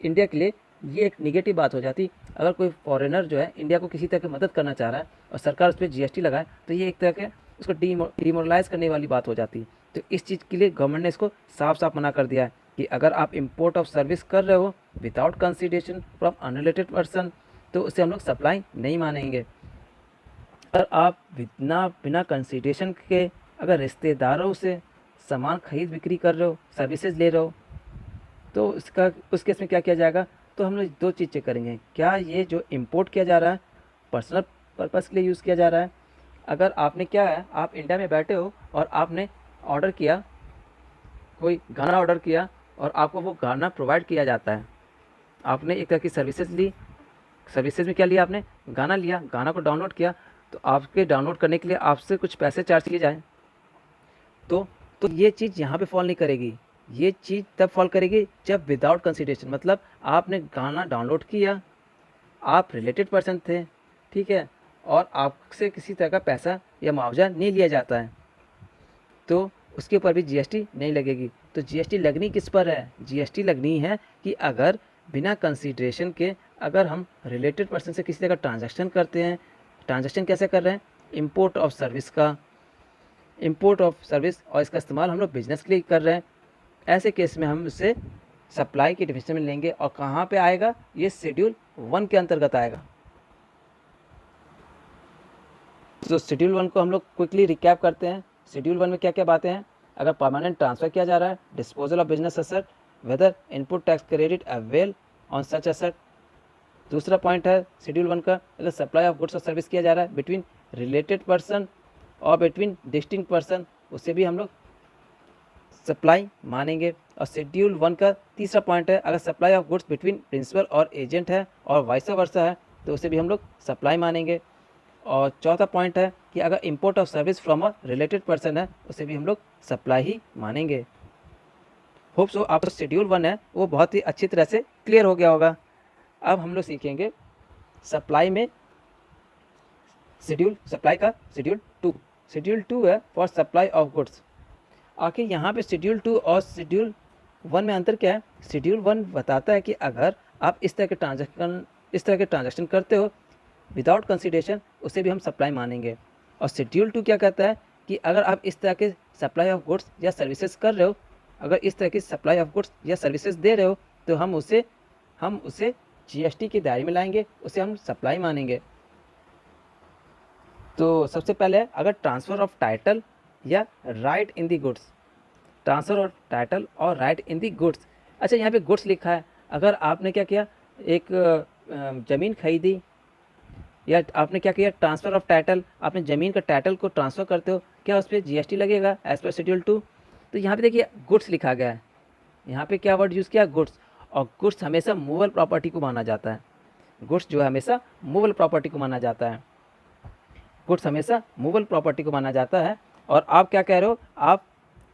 इंडिया के लिए ये एक निगेटिव बात हो जाती। अगर कोई फॉरेनर जो है इंडिया को किसी तरह की मदद करना चाह रहा है और सरकार उस पर जीएसटी लगाए तो ये एक तरह के उसको डिमोरलाइज करने वाली बात हो जाती। तो इस चीज़ के लिए गवर्नमेंट ने इसको साफ साफ मना कर दिया है कि अगर आप इम्पोर्ट ऑफ सर्विस कर रहे हो without consideration from unrelated person तो उसे हम लोग सप्लाई नहीं मानेंगे। अगर आप बिना कंसिडरेशन के अगर रिश्तेदारों से सामान खरीद बिक्री कर रहे हो, सर्विसेज ले रहे हो, तो उस केस में क्या किया जाएगा? तो हम लोग दो चीज़ चेक करेंगे, क्या ये जो इम्पोर्ट किया जा रहा है पर्सनल पर्पज़ के लिए यूज़ किया जा रहा है। अगर आपने क्या है, आप इंडिया में बैठे हो और आपने ऑर्डर किया, कोई गाना ऑर्डर किया और आपको वो गाना प्रोवाइड किया जाता है, आपने एक तरह की सर्विसेज ली। सर्विसेज में क्या लिया आपने? गाना लिया, गाना को डाउनलोड किया, तो आपके डाउनलोड करने के लिए आपसे कुछ पैसे चार्ज किए जाए तो ये चीज़ यहाँ पे फॉल नहीं करेगी। ये चीज़ तब फॉल करेगी जब विदाउट कंसिडरेशन, मतलब आपने गाना डाउनलोड किया, आप रिलेटेड पर्सन थे, ठीक है, और आपसे किसी तरह का पैसा या मुआवजा नहीं लिया जाता है तो उसके ऊपर भी जीएसटी नहीं लगेगी। तो जीएसटी लगनी किस पर है? जीएसटी लगनी है कि अगर बिना कंसिडरेशन के अगर हम रिलेटेड पर्सन से किसी तरह का ट्रांजैक्शन करते हैं। ट्रांजैक्शन कैसे कर रहे हैं? इंपोर्ट ऑफ सर्विस और इसका इस्तेमाल हम लोग बिजनेस के लिए कर रहे हैं। ऐसे केस में हम इसे सप्लाई की डिफिनेशन में लेंगे और कहाँ पे आएगा? ये शेड्यूल 1 के अंतर्गत आएगा। तो शेड्यूल 1 को हम लोग क्विकली रिकैप करते हैं। शेड्यूल 1 में क्या क्या बातें हैं? अगर परमानेंट ट्रांसफ़र किया जा रहा है, disposal of business asset, whether input tax credit avail on such asset. दूसरा पॉइंट है शेड्यूल 1 का, अगर सप्लाई ऑफ गुड्स और सर्विस किया जा रहा है बिटवीन रिलेटेड पर्सन और बिटवीन डिस्टिंक्ट पर्सन, उसे भी हम लोग सप्लाई मानेंगे। और शेड्यूल 1 का तीसरा पॉइंट है, अगर supply of goods between principal और एजेंट है और वाइस वर्सा है तो उसे भी हम लोग सप्लाई मानेंगे। और चौथा पॉइंट है कि अगर import of service from a related person है उसे भी हम लोग सप्लाई ही मानेंगे। होप सो आपको शेड्यूल 1 है वो बहुत ही अच्छी तरह से क्लियर हो गया होगा। अब हम लोग सीखेंगे सप्लाई में सप्लाई का शेड्यूल 2। शेड्यूल 2 है फॉर सप्लाई ऑफ गुड्स। आखिर यहाँ पे शेड्यूल 2 और शेड्यूल 1 में अंतर क्या है? शेड्यूल 1 बताता है कि अगर आप इस तरह के ट्रांजैक्शन करते हो विदाउट कंसिडरेशन उसे भी हम सप्लाई मानेंगे। और शेड्यूल 2 क्या कहता है कि अगर आप इस तरह के सप्लाई ऑफ गुड्स या सर्विसेज कर रहे हो, अगर इस तरह की सप्लाई ऑफ गुड्स या सर्विसेज दे रहे हो तो हम उसे जीएसटी के दायरे में लाएंगे, उसे हम सप्लाई मानेंगे। तो सबसे पहले अगर ट्रांसफ़र ऑफ टाइटल या right in the goods, transfer of title और राइट इन दी गुड्स। अच्छा, यहाँ पे गुड्स लिखा है, अगर आपने क्या किया, एक ज़मीन खरीदी या आपने क्या किया ट्रांसफ़र ऑफ टाइटल, आपने ज़मीन का टाइटल को ट्रांसफ़र करते हो, क्या उस पर जीएसटी लगेगा एज पर शेड्यूल 2? तो यहाँ पे देखिए गुड्स लिखा गया है, यहाँ पे क्या वर्ड यूज़ किया? गुड्स। और गुड्स हमेशा मूवेबल प्रॉपर्टी को माना जाता है। गुड्स जो है हमेशा मूवेबल प्रॉपर्टी को माना जाता है। गुड्स हमेशा मूवेबल प्रॉपर्टी को माना जाता है। और आप क्या कह रहे हो? आप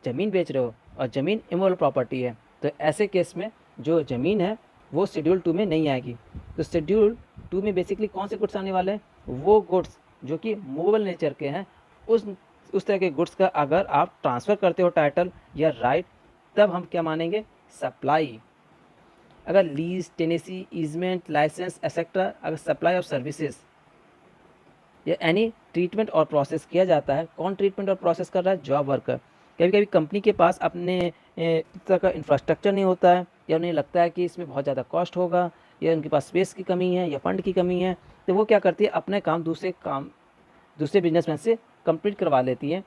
ज़मीन बेच रहे हो और ज़मीन इमूवेबल प्रॉपर्टी है, तो ऐसे केस में जो ज़मीन है वो शेड्यूल 2 में नहीं आएगी। तो शेड्यूल 2 में बेसिकली कौन से गुड्स आने वाले हैं? वो गुड्स जो कि मूवेबल नेचर के हैं। उस तरह के गुड्स का अगर आप ट्रांसफ़र करते हो टाइटल या राइट, तब हम क्या मानेंगे? सप्लाई। अगर lease, tenancy, easement, licence etcetera, अगर सप्लाई ऑफ सर्विसेज या एनी ट्रीटमेंट और प्रोसेस किया जाता है, कौन ट्रीटमेंट और प्रोसेस कर रहा है? Job worker. कभी कभी कंपनी के पास अपने इस तरह का इंफ्रास्ट्रक्चर नहीं होता है या उन्हें लगता है कि इसमें बहुत ज़्यादा कॉस्ट होगा या उनके पास स्पेस की कमी है या फंड की कमी है, तो वो क्या करती है, अपने काम दूसरे बिजनेसमैन से कंप्लीट करवा लेती है।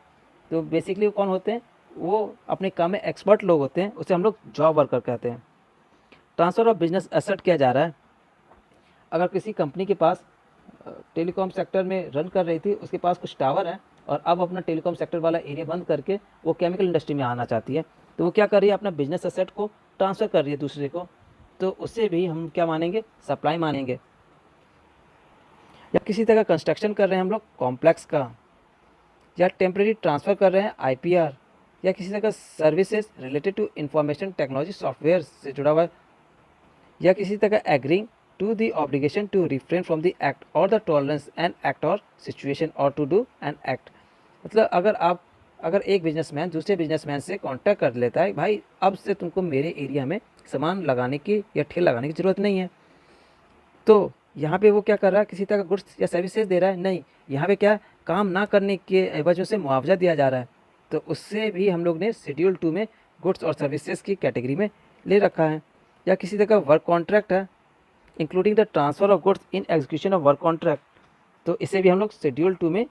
तो बेसिकली वो कौन होते हैं? वो अपने काम में एक्सपर्ट लोग होते हैं, उसे हम लोग जॉब वर्कर कहते हैं। ट्रांसफ़र ऑफ बिजनेस एसेट किया जा रहा है, अगर किसी कंपनी के पास टेलीकॉम सेक्टर में रन कर रही थी, उसके पास कुछ टावर है और अब अपना टेलीकॉम सेक्टर वाला एरिया बंद करके वो केमिकल इंडस्ट्री में आना चाहती है, तो वो क्या कर रही है? अपना बिजनेस एसेट को ट्रांसफ़र कर रही है दूसरे को, तो उससे भी हम क्या मानेंगे? सप्लाई मानेंगे। या किसी तरह का कंस्ट्रक्शन कर रहे हैं हम लोग कॉम्प्लेक्स का, या टेम्प्रेरी ट्रांसफ़र कर रहे हैं आईपीआर, या किसी तरह का services related to information technology software से जुड़ा हुआ है, या किसी तरह का agreeing to the obligation to refrain from the act or the tolerance an act or situation or to do an act। मतलब अगर एक बिजनेसमैन दूसरे बिजनेसमैन से कॉन्टैक्ट कर लेता है, भाई अब से तुमको मेरे एरिया में सामान लगाने की या ठेला लगाने की ज़रूरत नहीं है, तो यहाँ पे वो क्या कर रहा है, किसी तरह का गुड्स या सर्विसेज दे रहा है? नहीं, यहाँ पे क्या, काम ना करने के वजह से मुआवजा दिया जा रहा है, तो उससे भी हम लोग ने शेड्यूल 2 में गुड्स और सर्विसेज की कैटेगरी में ले रखा है। या किसी तरह का वर्क कॉन्ट्रैक्ट है, including the transfer of goods in execution of work contract, तो इसे भी हम लोग शेड्यूल 2 में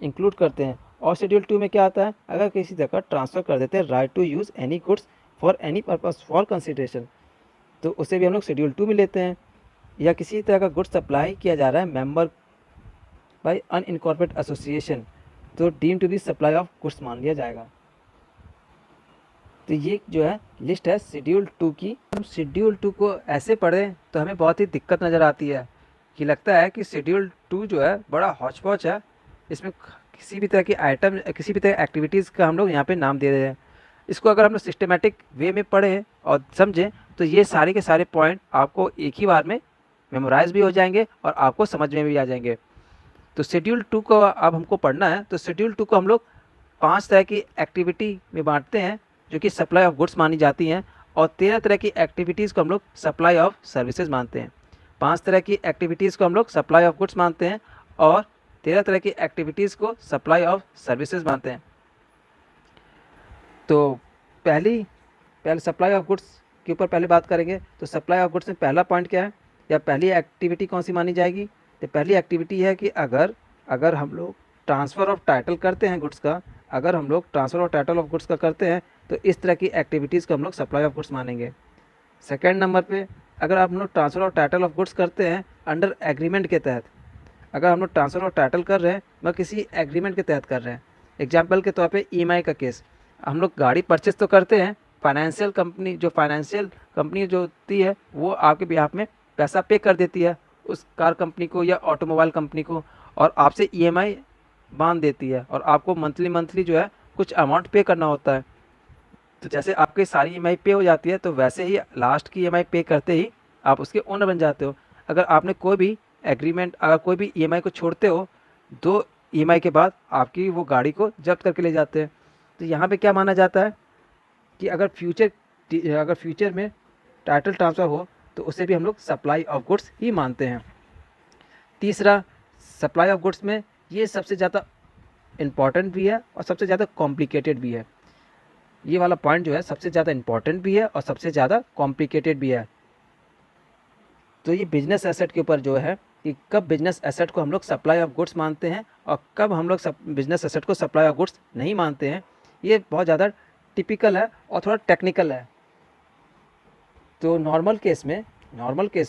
इंक्लूड करते हैं। और शेड्यूल 2 में क्या आता है, अगर किसी तरह का ट्रांसफ़र कर देते हैं right to use any goods for any purpose for consideration, तो उसे भी हम लोग शेड्यूल 2 में लेते हैं। या किसी तरह का गुड्स सप्लाई किया जा रहा है मेंबर बाय अनइनकॉर्पोरेट एसोसिएशन, तो deem to be supply of goods मान लिया जाएगा। तो ये जो है लिस्ट है शेड्यूल 2 की। हम शेड्यूल 2 को ऐसे पढ़ें तो हमें बहुत ही दिक्कत नज़र आती है कि लगता है कि शेड्यूल 2 जो है बड़ा हौच पौच है, इसमें किसी भी तरह की आइटम, किसी भी तरह एक्टिविटीज़ का हम लोग यहाँ पे नाम दे रहे हैं। इसको अगर हम लोग सिस्टमेटिक वे में पढ़ें और समझें तो ये सारे के सारे पॉइंट आपको एक ही बार में मेमोराइज भी हो जाएंगे और आपको समझ में भी आ जाएंगे। तो शेड्यूल 2 को अब हमको पढ़ना है, तो शेड्यूल 2 को हम लोग 5 तरह की एक्टिविटी में बांटते हैं जो कि सप्लाई ऑफ गुड्स मानी जाती हैं, और 13 तरह की एक्टिविटीज़ को हम लोग सप्लाई ऑफ सर्विसेज मानते हैं। 5 तरह की एक्टिविटीज़ को हम लोग सप्लाई ऑफ गुड्स मानते हैं और 13 तरह की एक्टिविटीज़ को सप्लाई ऑफ सर्विसेज मानते हैं। तो पहले सप्लाई ऑफ गुड्स के ऊपर पहले बात करेंगे। तो सप्लाई ऑफ गुड्स में पहला पॉइंट क्या है, या पहली एक्टिविटी कौन सी मानी जाएगी? तो पहली एक्टिविटी है कि अगर हम लोग ट्रांसफ़र ऑफ टाइटल करते हैं गुड्स का, अगर हम लोग transfer of title of goods का करते हैं तो इस तरह की एक्टिविटीज़ को हम लोग सप्लाई ऑफ गुड्स मानेंगे। सेकेंड नंबर पे, अगर हम लोग transfer of title of goods करते हैं अंडर एग्रीमेंट के तहत, अगर हम लोग ट्रांसफ़र ऑफ टाइटल कर रहे हैं वह किसी एग्रीमेंट के तहत कर रहे हैं। एग्जाम्पल के तौर पे ईएमआई का केस, हम लोग गाड़ी परचेस तो करते हैं, फाइनेंशियल कंपनी जो होती है वो आपके बिहाफ में पैसा पे कर देती है उस कार कंपनी को या ऑटोमोबाइल कंपनी को, और आपसे ईएमआई बांध देती है और आपको मंथली जो है कुछ अमाउंट पे करना होता है। तो जैसे आपकी सारी ईएमआई पे हो जाती है, तो वैसे ही लास्ट की ईएमआई पे करते ही आप उसके ओनर बन जाते हो। अगर आपने कोई भी ईएमआई को छोड़ते हो, 2 ईएमआई के बाद आपकी वो गाड़ी को जब्त करके ले जाते हैं। तो यहाँ पे क्या माना जाता है कि अगर फ्यूचर में टाइटल ट्रांसफ़र हो तो उसे भी हम लोग सप्लाई ऑफ गुड्स ही मानते हैं। तीसरा, सप्लाई ऑफ गुड्स में ये सबसे ज़्यादा इम्पॉर्टेंट भी है और सबसे ज़्यादा कॉम्प्लिकेटेड भी है। ये वाला पॉइंट जो है सबसे ज़्यादा इम्पॉर्टेंट भी है और सबसे ज़्यादा कॉम्प्लिकेटेड भी है। तो ये बिजनेस एसेट के ऊपर जो है कि कब बिजनेस एसेट को हम लोग सप्लाई ऑफ गुड्स मानते हैं और कब हम लोग बिजनेस एसेट को सप्लाई ऑफ गुड्स नहीं मानते हैं, ये बहुत ज़्यादा टिपिकल है और थोड़ा टेक्निकल है। तो नॉर्मल केस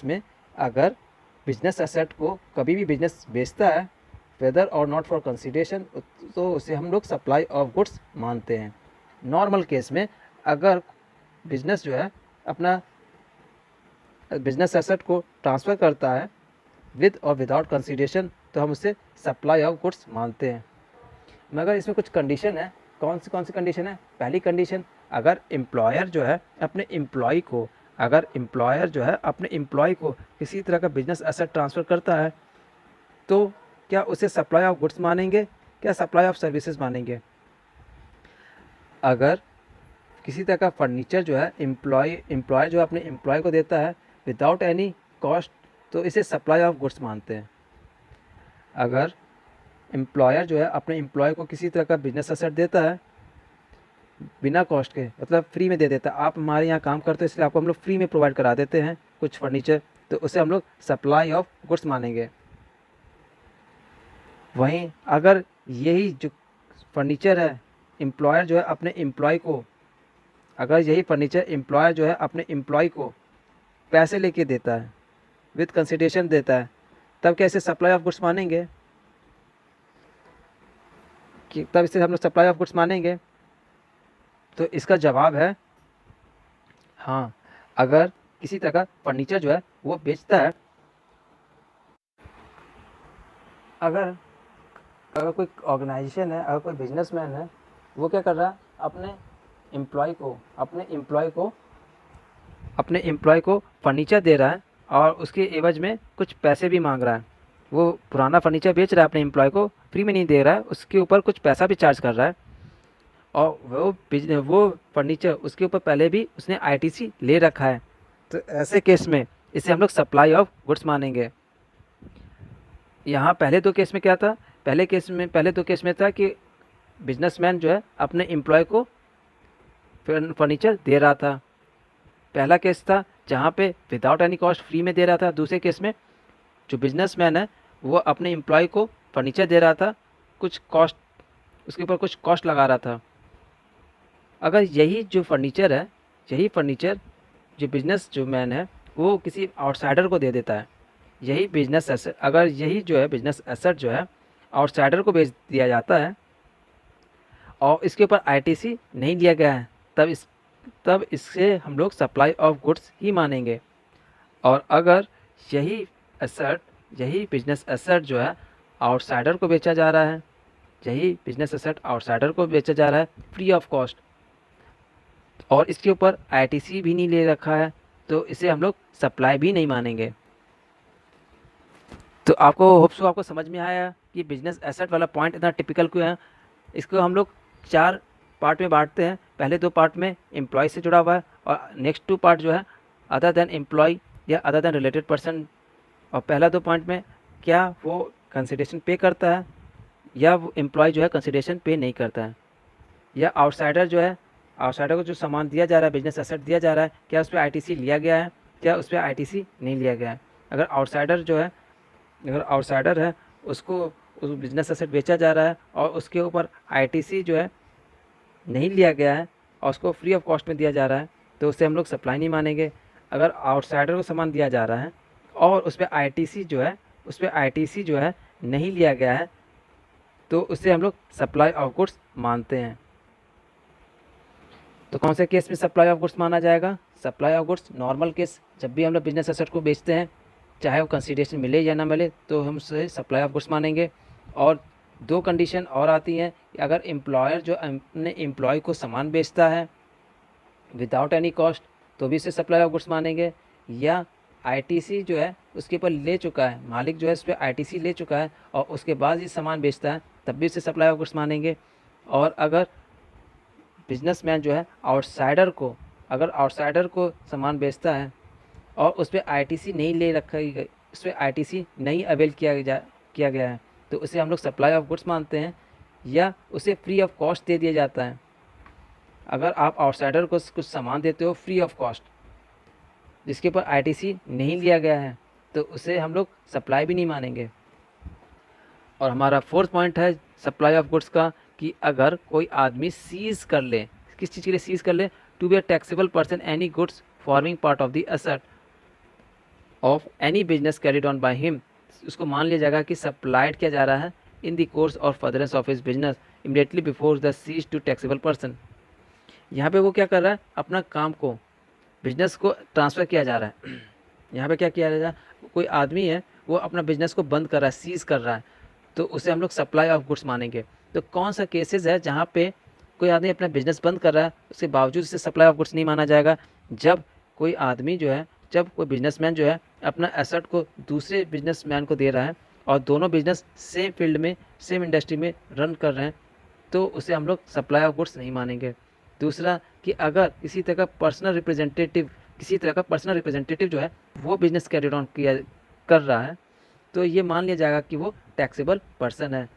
में अगर बिजनेस एसेट को कभी भी बिजनेस बेचता है वेदर और नॉट फॉर कंसिडरेशन, तो उसे हम लोग सप्लाई ऑफ गुड्स मानते हैं। नॉर्मल केस में अगर बिजनेस जो है अपना बिजनेस एसेट को ट्रांसफ़र करता है विद और विदाउट कंसिडरेशन, तो हम उसे सप्लाई ऑफ गुड्स मानते हैं। मगर इसमें कुछ कंडीशन है। कौन सी कंडीशन है? पहली कंडीशन, अगर एम्प्लॉयर जो है अपने एम्प्लॉय को किसी तरह का बिजनेस एसेट ट्रांसफ़र करता है, तो क्या उसे सप्लाई ऑफ गुड्स मानेंगे, क्या सप्लाई ऑफ सर्विसेज मानेंगे? अगर किसी तरह का फर्नीचर जो है एम्प्लॉय जो अपने एम्प्लॉय को देता है विदाउट एनी कॉस्ट, तो इसे सप्लाई ऑफ गुड्स मानते हैं। अगर एम्प्लॉयर जो है अपने एम्प्लॉय को किसी तरह का बिजनेस एसेट देता है बिना कॉस्ट के, मतलब फ्री में दे देता है, आप हमारे यहाँ काम करते हो इसलिए आपको हम लोग फ्री में प्रोवाइड करा देते हैं कुछ फर्नीचर, तो उसे हम लोग सप्लाई ऑफ गुड्स मानेंगे। वहीं अगर यही जो फर्नीचर है एम्प्लॉयर जो है अपने एम्प्लॉय को, अगर यही फर्नीचर एम्प्लॉयर जो है अपने एम्प्लॉय को पैसे लेके देता है विद कंसिडरेशन देता है, तब कैसे सप्लाई ऑफ गुड्स मानेंगे? कि तब इसे हम लोग सप्लाई ऑफ गुड्स मानेंगे? तो इसका जवाब है हाँ। अगर किसी तरह का फर्नीचर जो है वो बेचता है, अगर कोई ऑर्गेनाइजेशन है, अगर कोई बिजनेसमैन है, वो क्या कर रहा है, अपने एम्प्लॉय को फर्नीचर दे रहा है और उसके एवज में कुछ पैसे भी मांग रहा है। वो पुराना फर्नीचर बेच रहा है अपने एम्प्लॉय को, फ्री में नहीं दे रहा है, उसके ऊपर कुछ पैसा भी चार्ज कर रहा है। और वो फर्नीचर उसके ऊपर पहले भी उसने आईटीसी ले रखा है। तो ऐसे केस में इसे हम लोग सप्लाई ऑफ गुड्स मानेंगे। यहाँ पहले दो केस में था कि बिजनेसमैन जो है अपने एम्प्लॉय को फर्नीचर दे रहा था। पहला केस था जहाँ पे विदाउट एनी कॉस्ट फ्री में दे रहा था। दूसरे केस में जो बिजनेसमैन है वो अपने एम्प्लॉय को फर्नीचर दे रहा था, कुछ कॉस्ट, उसके ऊपर कुछ कॉस्ट लगा रहा था। अगर यही फर्नीचर जो बिजनेस जो मैन है वो किसी आउटसाइडर को दे देता है, यही जो है बिजनेस एसेट जो है आउटसाइडर को बेच दिया जाता है और इसके ऊपर आईटीसी नहीं लिया गया है, तब इससे हम लोग सप्लाई ऑफ गुड्स ही मानेंगे। और अगर यही बिजनेस एसेट जो है आउटसाइडर को बेचा जा रहा है, फ्री ऑफ कॉस्ट, और इसके ऊपर आईटीसी भी नहीं ले रखा है, तो इसे हम लोग सप्लाई भी नहीं मानेंगे। तो आपको समझ में आया कि बिजनेस एसेट वाला पॉइंट इतना टिपिकल क्यों है। इसको हम लोग 4 पार्ट में बांटते हैं। पहले 2 पार्ट में एम्प्लॉय से जुड़ा हुआ है और नेक्स्ट 2 पार्ट जो है अदर देन एम्प्लॉय या अदर देन रिलेटेड पर्सन। और पहला 2 पॉइंट में क्या वो कंसिडरेशन पे करता है या वो एम्प्लॉय जो है कंसिडरेशन पे नहीं करता है, या आउटसाइडर को जो सामान दिया जा रहा है, बिजनेस एसेट दिया जा रहा है, क्या उस पर आईटीसी लिया गया है, क्या उस पर आईटीसी नहीं लिया गया है। अगर आउटसाइडर है उसको उस बिजनेस एसेट बेचा जा रहा है और उसके ऊपर आईटीसी जो है नहीं लिया गया है और उसको फ्री ऑफ कॉस्ट में दिया जा रहा है, तो उससे हम लोग सप्लाई नहीं मानेंगे। अगर आउटसाइडर को सामान दिया जा रहा है और उस पर आईटीसी जो है नहीं लिया गया है, तो उससे हम लोग सप्लाई ऑफ गुड्स मानते हैं। तो कौन से केस में सप्लाई ऑफ गुड्स माना जाएगा? Supply of goods normal case, जब भी हम लोग बिजनेस एसेट को बेचते हैं, चाहे वो कंसिडरेशन मिले या ना मिले, तो हम उसे सप्लाई ऑफ गुड्स मानेंगे। और 2 कंडीशन और आती हैं कि अगर एम्प्लॉयर जो अपने एम्प्लॉय को सामान बेचता है विदाउट एनी कॉस्ट, तो भी इसे सप्लाई ऑफ गुड्स मानेंगे। या आईटीसी जो है उसके ऊपर ले चुका है, मालिक जो है उस पर आईटीसी ले चुका है और उसके बाद ये सामान बेचता है, तब भी इसे सप्लाई ऑफ गुड्स मानेंगे। और अगर बिजनेसमैन जो है आउटसाइडर को सामान बेचता है और उस पर आईटीसी नहीं ले रखा गई, उस पर आईटीसी नहीं अवेल किया गया है, तो उसे हम लोग सप्लाई ऑफ गुड्स मानते हैं, या उसे फ्री ऑफ कॉस्ट दे दिया जाता है। अगर आप आउटसाइडर को कुछ सामान देते हो फ्री ऑफ कॉस्ट जिसके ऊपर आईटीसी नहीं लिया गया है, तो उसे हम लोग सप्लाई भी नहीं मानेंगे। और हमारा 4th पॉइंट है सप्लाई ऑफ गुड्स का, कि अगर कोई आदमी सीज़ कर ले, किस चीज़ के लिए सीज़ कर ले? To be a taxable person any goods forming part of the asset of any business carried on by him, उसको मान लिया जाएगा कि सप्लाइड किया जा रहा है इन द कोर्स और furtherance of his business immediately before the cease to taxable person. यहाँ पे वो क्या कर रहा है? अपना काम को, बिजनेस को ट्रांसफ़र किया जा रहा है। यहाँ पे क्या किया जा रहा है? कोई आदमी है वो अपना बिजनेस को बंद कर रहा है, सीज़ कर रहा है, तो उसे हम लोग सप्लाई ऑफ गुड्स मानेंगे। तो कौन सा केसेस है जहाँ पे कोई आदमी अपना बिजनेस बंद कर रहा है, उसके बावजूद इसे सप्लाई ऑफ गुड्स नहीं माना जाएगा? जब कोई बिजनेसमैन जो है अपना एसेट को दूसरे बिजनेसमैन को दे रहा है और दोनों बिजनेस सेम फील्ड में, सेम इंडस्ट्री में रन कर रहे हैं, तो उसे हम लोग सप्लाई ऑफ गुड्स नहीं मानेंगे। दूसरा कि अगर किसी तरह का पर्सनल रिप्रेजेंटेटिव जो है वो बिजनेस कैरी ऑन कर रहा है, तो ये मान लिया जाएगा कि वो टैक्सेबल पर्सन है।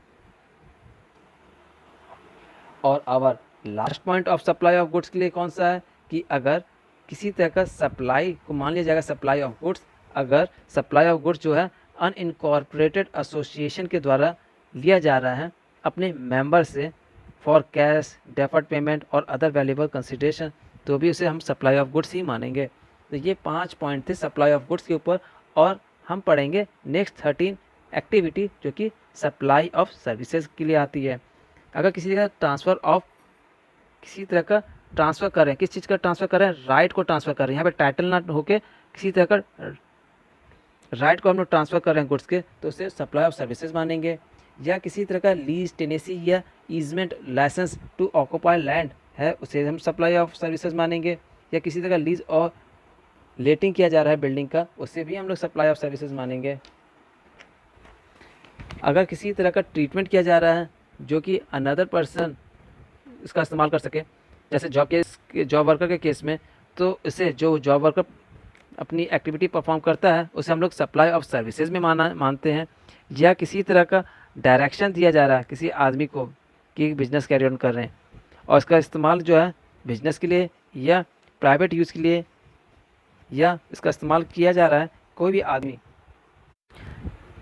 और our last point of supply of goods के लिए कौन सा है? कि अगर किसी तरह का सप्लाई को मान लिया जाएगा सप्लाई ऑफ गुड्स, अगर सप्लाई ऑफ गुड्स जो है अनइनकॉर्पोरेटेड एसोसिएशन के द्वारा लिया जा रहा है अपने मेंबर से फॉर कैश, डेफर्ड पेमेंट और अदर वैल्यूएबल कंसिडरेशन, तो भी उसे हम सप्लाई ऑफ गुड्स ही मानेंगे। तो ये 5 पॉइंट थे सप्लाई ऑफ गुड्स के ऊपर। और हम पढ़ेंगे नेक्स्ट 13 एक्टिविटी जो कि सप्लाई ऑफ सर्विसेज के लिए आती है। अगर किसी तरह का ट्रांसफ़र कर रहे हैं, किस चीज़ का ट्रांसफ़र कर रहे हैं? राइट को ट्रांसफ़र कर रहे हैं। यहाँ पे टाइटल ना होके किसी तरह का राइट को हम लोग ट्रांसफ़र कर रहे हैं गुड्स के, तो उसे सप्लाई ऑफ सर्विसेज मानेंगे। या किसी तरह का लीज, टेनेसी या easement licence to occupy land है, उसे हम सप्लाई ऑफ सर्विसेज मानेंगे। या किसी तरह का लीज और लेटिंग किया जा रहा है बिल्डिंग का, उसे भी हम लोग सप्लाई ऑफ सर्विसेज मानेंगे। अगर किसी तरह का ट्रीटमेंट किया जा रहा है जो कि अनदर पर्सन इसका इस्तेमाल कर सके, जैसे जॉब वर्कर के केस में, तो इसे जो जॉब वर्कर अपनी एक्टिविटी परफॉर्म करता है उसे हम लोग सप्लाई ऑफ सर्विसेज में मानते हैं। या किसी तरह का डायरेक्शन दिया जा रहा है किसी आदमी को कि बिजनेस कैरी ऑन कर रहे हैं और इसका इस्तेमाल जो है बिजनेस के लिए या प्राइवेट यूज़ के लिए, या इसका इस्तेमाल किया जा रहा है कोई भी आदमी,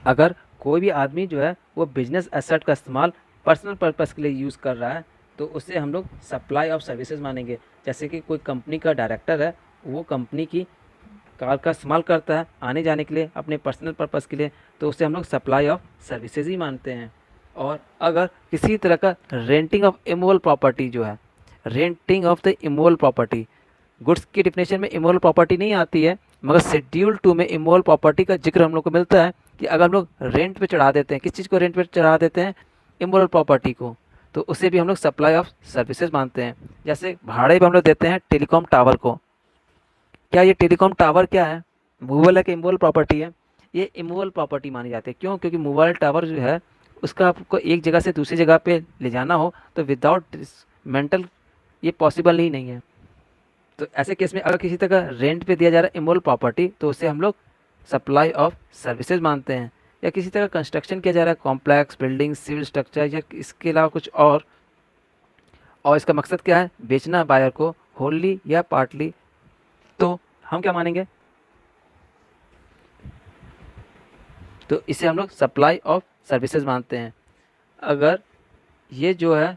अगर कोई भी आदमी जो है वो बिजनेस एसेट का इस्तेमाल पर्सनल पर्पस के लिए यूज़ कर रहा है तो उसे हम लोग सप्लाई ऑफ सर्विसेज मानेंगे। जैसे कि कोई कंपनी का डायरेक्टर है, वो कंपनी की कार का इस्तेमाल करता है आने जाने के लिए अपने पर्सनल पर्पस के लिए, तो उसे हम लोग सप्लाई ऑफ सर्विसेज ही मानते हैं। और अगर किसी तरह का रेंटिंग ऑफ इमूवेबल प्रॉपर्टी जो है, renting of the immovable property, goods की डिफिनेशन में इमूवेबल प्रॉपर्टी नहीं आती है, मगर शेड्यूल 2 में इमूवेबल प्रॉपर्टी का जिक्र हम लोग को मिलता है कि अगर हम लोग रेंट पे चढ़ा देते हैं, किस चीज़ को रेंट पे चढ़ा देते हैं, इमूवेबल प्रॉपर्टी को, तो उसे भी हम लोग सप्लाई ऑफ सर्विसेज मानते हैं। जैसे भाड़े पे हम लोग देते हैं टेलीकॉम टावर को, क्या ये टेलीकॉम टावर क्या है, मूवेबल है कि इमूवेबल प्रॉपर्टी है? ये इमूवेबल प्रॉपर्टी मानी जाती है। क्यों? क्योंकि मूवेबल टावर जो है उसका आपको एक जगह से दूसरी जगह पे ले जाना हो तो विदाउट मेंटल ये पॉसिबल ही नहीं है। तो ऐसे केस में अगर किसी तरह रेंट पे दिया जा रहा है इमूवेबल प्रॉपर्टी तो उसे हम लोग सप्लाई ऑफ सर्विसेज मानते हैं। या किसी तरह कंस्ट्रक्शन किया जा रहा है कॉम्प्लेक्स बिल्डिंग सिविल स्ट्रक्चर या इसके अलावा कुछ और इसका मकसद क्या है, बेचना बायर को होली या पार्टली, तो हम क्या मानेंगे, तो इसे हम लोग सप्लाई ऑफ सर्विसेज मानते हैं। अगर ये जो है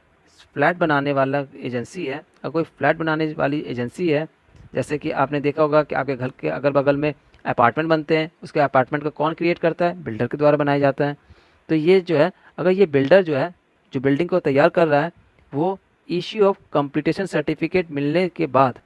फ्लैट बनाने वाला एजेंसी है, अगर कोई फ्लैट बनाने वाली एजेंसी है, जैसे कि आपने देखा होगा कि आपके घर के अगल बगल में अपार्टमेंट बनते हैं, उसके अपार्टमेंट को कौन क्रिएट करता है, बिल्डर के द्वारा बनाया जाता है। तो ये जो है अगर ये बिल्डर जो है जो बिल्डिंग को तैयार कर रहा है वो इश्यू ऑफ कंप्लीटेशन सर्टिफिकेट मिलने के बाद,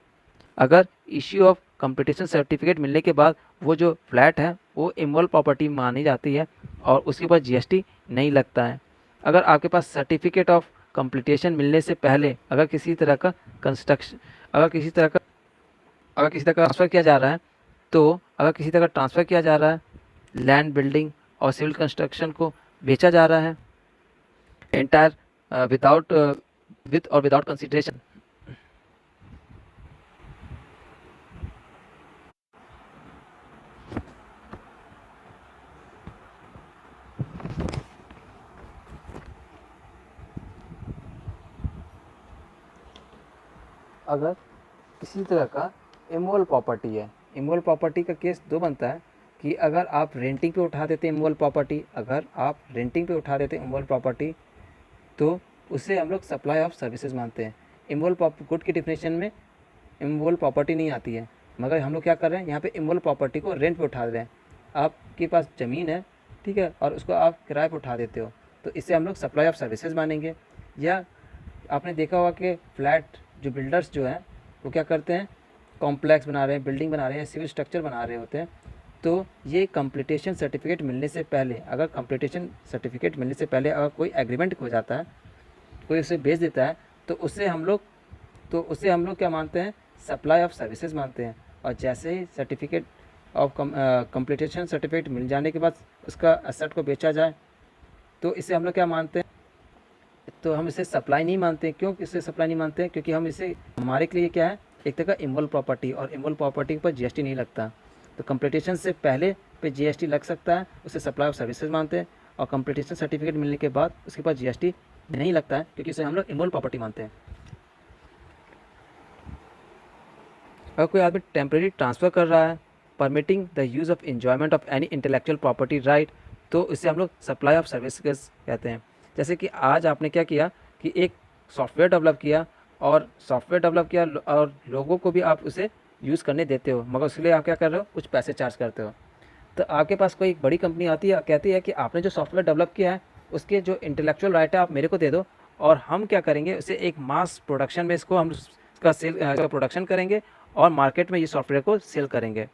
अगर इश्यू ऑफ कंप्लीटेशन सर्टिफिकेट मिलने के बाद वो जो फ्लैट है वो इमूवेबल प्रॉपर्टी मानी जाती है और उसके ऊपर जीएसटी नहीं लगता है। अगर आपके पास सर्टिफिकेट ऑफ कंप्लीटेशन मिलने से पहले अगर किसी तरह का कंस्ट्रक्शन, अगर किसी तरह का ट्रांसफ़र किया जा रहा है, तो अगर किसी तरह का ट्रांसफ़र किया जा रहा है लैंड बिल्डिंग और सिविल कंस्ट्रक्शन को बेचा जा रहा है एंटायर विदाउट विथ और विदाउट कंसिडरेशन, अगर किसी तरह का इमूवेबल प्रॉपर्टी है, इमूवेबल प्रॉपर्टी का केस दो बनता है कि अगर आप रेंटिंग पे उठा देते हैं इमूवेबल प्रॉपर्टी, अगर आप रेंटिंग पे उठा देते हैं इमूवेबल प्रॉपर्टी तो उसे हम लोग सप्लाई ऑफ सर्विसेज मानते हैं। इमूवेबल गुड की डिफिनेशन में इमूवेबल प्रॉपर्टी नहीं आती है, मगर हम लोग क्या कर रहे हैं यहाँ पे इमूवेबल प्रॉपर्टी को रेंट पे उठा रहे हैं। आपके पास ज़मीन है, ठीक है, और उसको आप किराए पे उठा देते हो तो इससे हम लोग सप्लाई ऑफ सर्विसेज मानेंगे। या आपने देखा होगा कि फ्लैट जो बिल्डर्स जो हैं वो क्या करते हैं, कॉम्प्लेक्स बना रहे हैं, बिल्डिंग बना रहे हैं, सिविल स्ट्रक्चर बना रहे होते हैं, तो ये कंप्लीटेशन सर्टिफिकेट मिलने से पहले, अगर कंप्लीटेशन सर्टिफिकेट मिलने से पहले अगर कोई एग्रीमेंट हो जाता है, कोई उसे बेच देता है तो उसे हम लोग क्या मानते हैं, सप्लाई ऑफ सर्विसेज मानते हैं। और जैसे ही सर्टिफिकेट ऑफ कंप्लीटेशन सर्टिफिकेट मिल जाने के बाद उसका एसेट को बेचा जाए तो इसे हम लोग क्या मानते हैं, तो हम इसे सप्लाई नहीं मानते। क्यों इसे सप्लाई नहीं मानते हैं? क्योंकि हम इसे, हमारे के लिए क्या है, एक तरह का इमूवेबल प्रॉपर्टी, और इमूवेबल प्रॉपर्टी पर जीएसटी नहीं लगता। तो कंप्लीटेशन से पहले पे जीएसटी लग सकता है, उसे सप्लाई ऑफ सर्विसेज मानते हैं। और कंप्लीटेशन सर्टिफिकेट मिलने के बाद उसके पास जीएसटी नहीं लगता है क्योंकि इसे हम लोग इमूवेबल प्रॉपर्टी मानते हैं। अगर कोई आदमी टेम्परेरी ट्रांसफ़र कर रहा है permitting the use of enjoyment of any intellectual property right, तो इसे हम लोग सप्लाई ऑफ सर्विसेज कहते हैं। जैसे कि आज आपने क्या किया कि एक सॉफ्टवेयर डेवलप किया और लोगों को भी आप उसे यूज़ करने देते हो, मगर उसके लिए आप क्या कर रहे हो, कुछ पैसे चार्ज करते हो। तो आपके पास कोई एक बड़ी कंपनी आती है, कहती है कि आपने जो सॉफ्टवेयर डेवलप किया है उसके जो इंटेलेक्चुअल राइट है आप मेरे को दे दो, और हम क्या करेंगे, उसे एक मास प्रोडक्शन में इसको हम इसका प्रोडक्शन करेंगे और मार्केट में ये सॉफ्टवेयर को सेल करेंगे।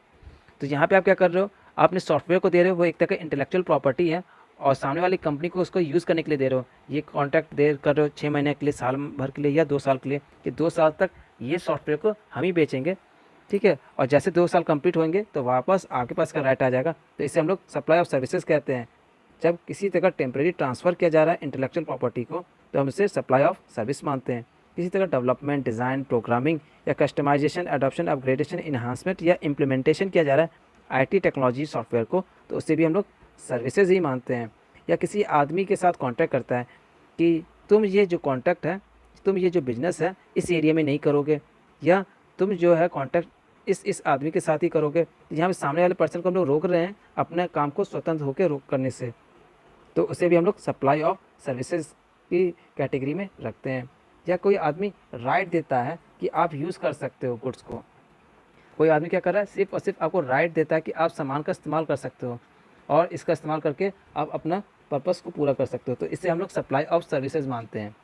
तो यहाँ पे आप क्या कर रहे हो, आपने सॉफ्टवेयर को दे रहे हो, वो एक तरह का इंटेलेक्चुअल प्रॉपर्टी है और सामने वाली कंपनी को उसको यूज़ करने के लिए दे रहे हो। ये कॉन्ट्रैक्ट कर रहे हो 6 महीने के लिए, साल भर के लिए या 2 साल के लिए, कि 2 साल तक ये सॉफ्टवेयर को हम ही बेचेंगे ठीक है, और जैसे 2 साल कंप्लीट होंगे तो वापस आपके पास का राइट आ जाएगा। तो इसे हम लोग सप्लाई ऑफ सर्विसेज कहते हैं। जब किसी तरह टेम्परेरी ट्रांसफ़र किया जा रहा है इंटेलेक्चुअल प्रॉपर्टी को, तो हम इसे सप्लाई ऑफ सर्विस मानते हैं। किसी तरह डेवलपमेंट, डिज़ाइन, प्रोग्रामिंग या कस्टमाइजेशन, एडॉप्शन, अपग्रेडेशन, इन्हांसमेंट या इम्प्लीमेंटेशन किया जा रहा है आईटी टेक्नोलॉजी सॉफ्टवेयर को, तो उसे भी हम लोग सर्विसेज ही मानते हैं। या किसी आदमी के साथ कॉन्ट्रैक्ट करता है कि तुम ये जो कॉन्ट्रैक्ट है, तुम ये जो बिजनेस है इस एरिया में नहीं करोगे, या तुम जो है कॉन्ट्रैक्ट इस आदमी के साथ ही करोगे। यहाँ पे सामने वाले पर्सन को हम लोग रोक रहे हैं अपने काम को स्वतंत्र होकर रोक करने से, तो उसे भी हम लोग सप्लाई ऑफ सर्विसेज की कैटेगरी में रखते हैं। या कोई आदमी राइट देता है कि आप यूज़ कर सकते हो गुड्स को, कोई आदमी क्या कर रहा है, सिर्फ और सिर्फ आपको राइट देता है कि आप सामान का इस्तेमाल कर सकते हो और इसका इस्तेमाल करके आप अपना पर्पस को पूरा कर सकते हो, तो इसे हम लोग सप्लाई ऑफ सर्विसेज मानते हैं।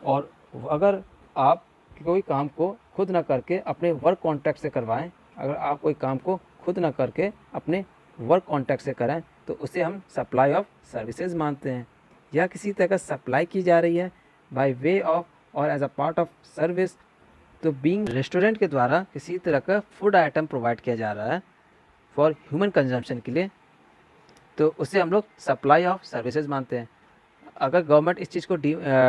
और अगर आप कोई काम को खुद ना करके अपने वर्क कॉन्ट्रैक्ट से करवाएं, अगर आप कोई काम को खुद ना करके अपने वर्क कॉन्ट्रैक्ट से करें, तो उसे हम सप्लाई ऑफ सर्विसेज मानते हैं। या किसी तरह का सप्लाई की जा रही है बाय वे ऑफ और as a part of service, तो बीइंग रेस्टोरेंट के द्वारा किसी तरह का फूड आइटम प्रोवाइड किया जा रहा है फॉर ह्यूमन कंजम्पशन के लिए, तो उसे हम लोग सप्लाई ऑफ सर्विसेज मानते हैं। अगर गवर्नमेंट इस चीज़ को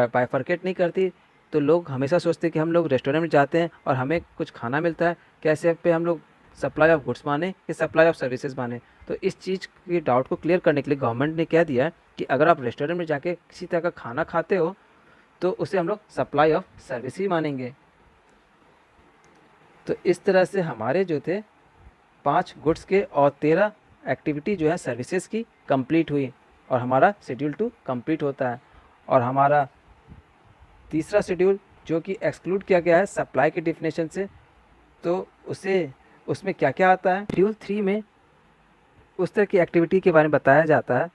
बाइफरकेट नहीं करती, तो लोग हमेशा सोचते कि हम लोग रेस्टोरेंट में जाते हैं और हमें कुछ खाना मिलता है, कैसे पे हम लोग सप्लाई ऑफ गुड्स माने कि सप्लाई ऑफ सर्विसेज माने। तो इस चीज़ की डाउट को क्लियर करने के लिए गवर्नमेंट ने कह दिया है कि अगर आप रेस्टोरेंट में जाके किसी तरह का खाना खाते हो, तो उसे हम लोग सप्लाई ऑफ सर्विस ही मानेंगे। तो इस तरह से हमारे जो थे 5 गुड्स के और 13 एक्टिविटी जो है सर्विसेज की कंप्लीट हुई और हमारा शेड्यूल 2 कंप्लीट होता है। और हमारा तीसरा शेड्यूल जो कि एक्सक्लूड किया गया है सप्लाई के डिफिनेशन से, तो उसमें क्या क्या आता है। शेड्यूल 3 में उस तरह की एक्टिविटी के बारे में बताया जाता है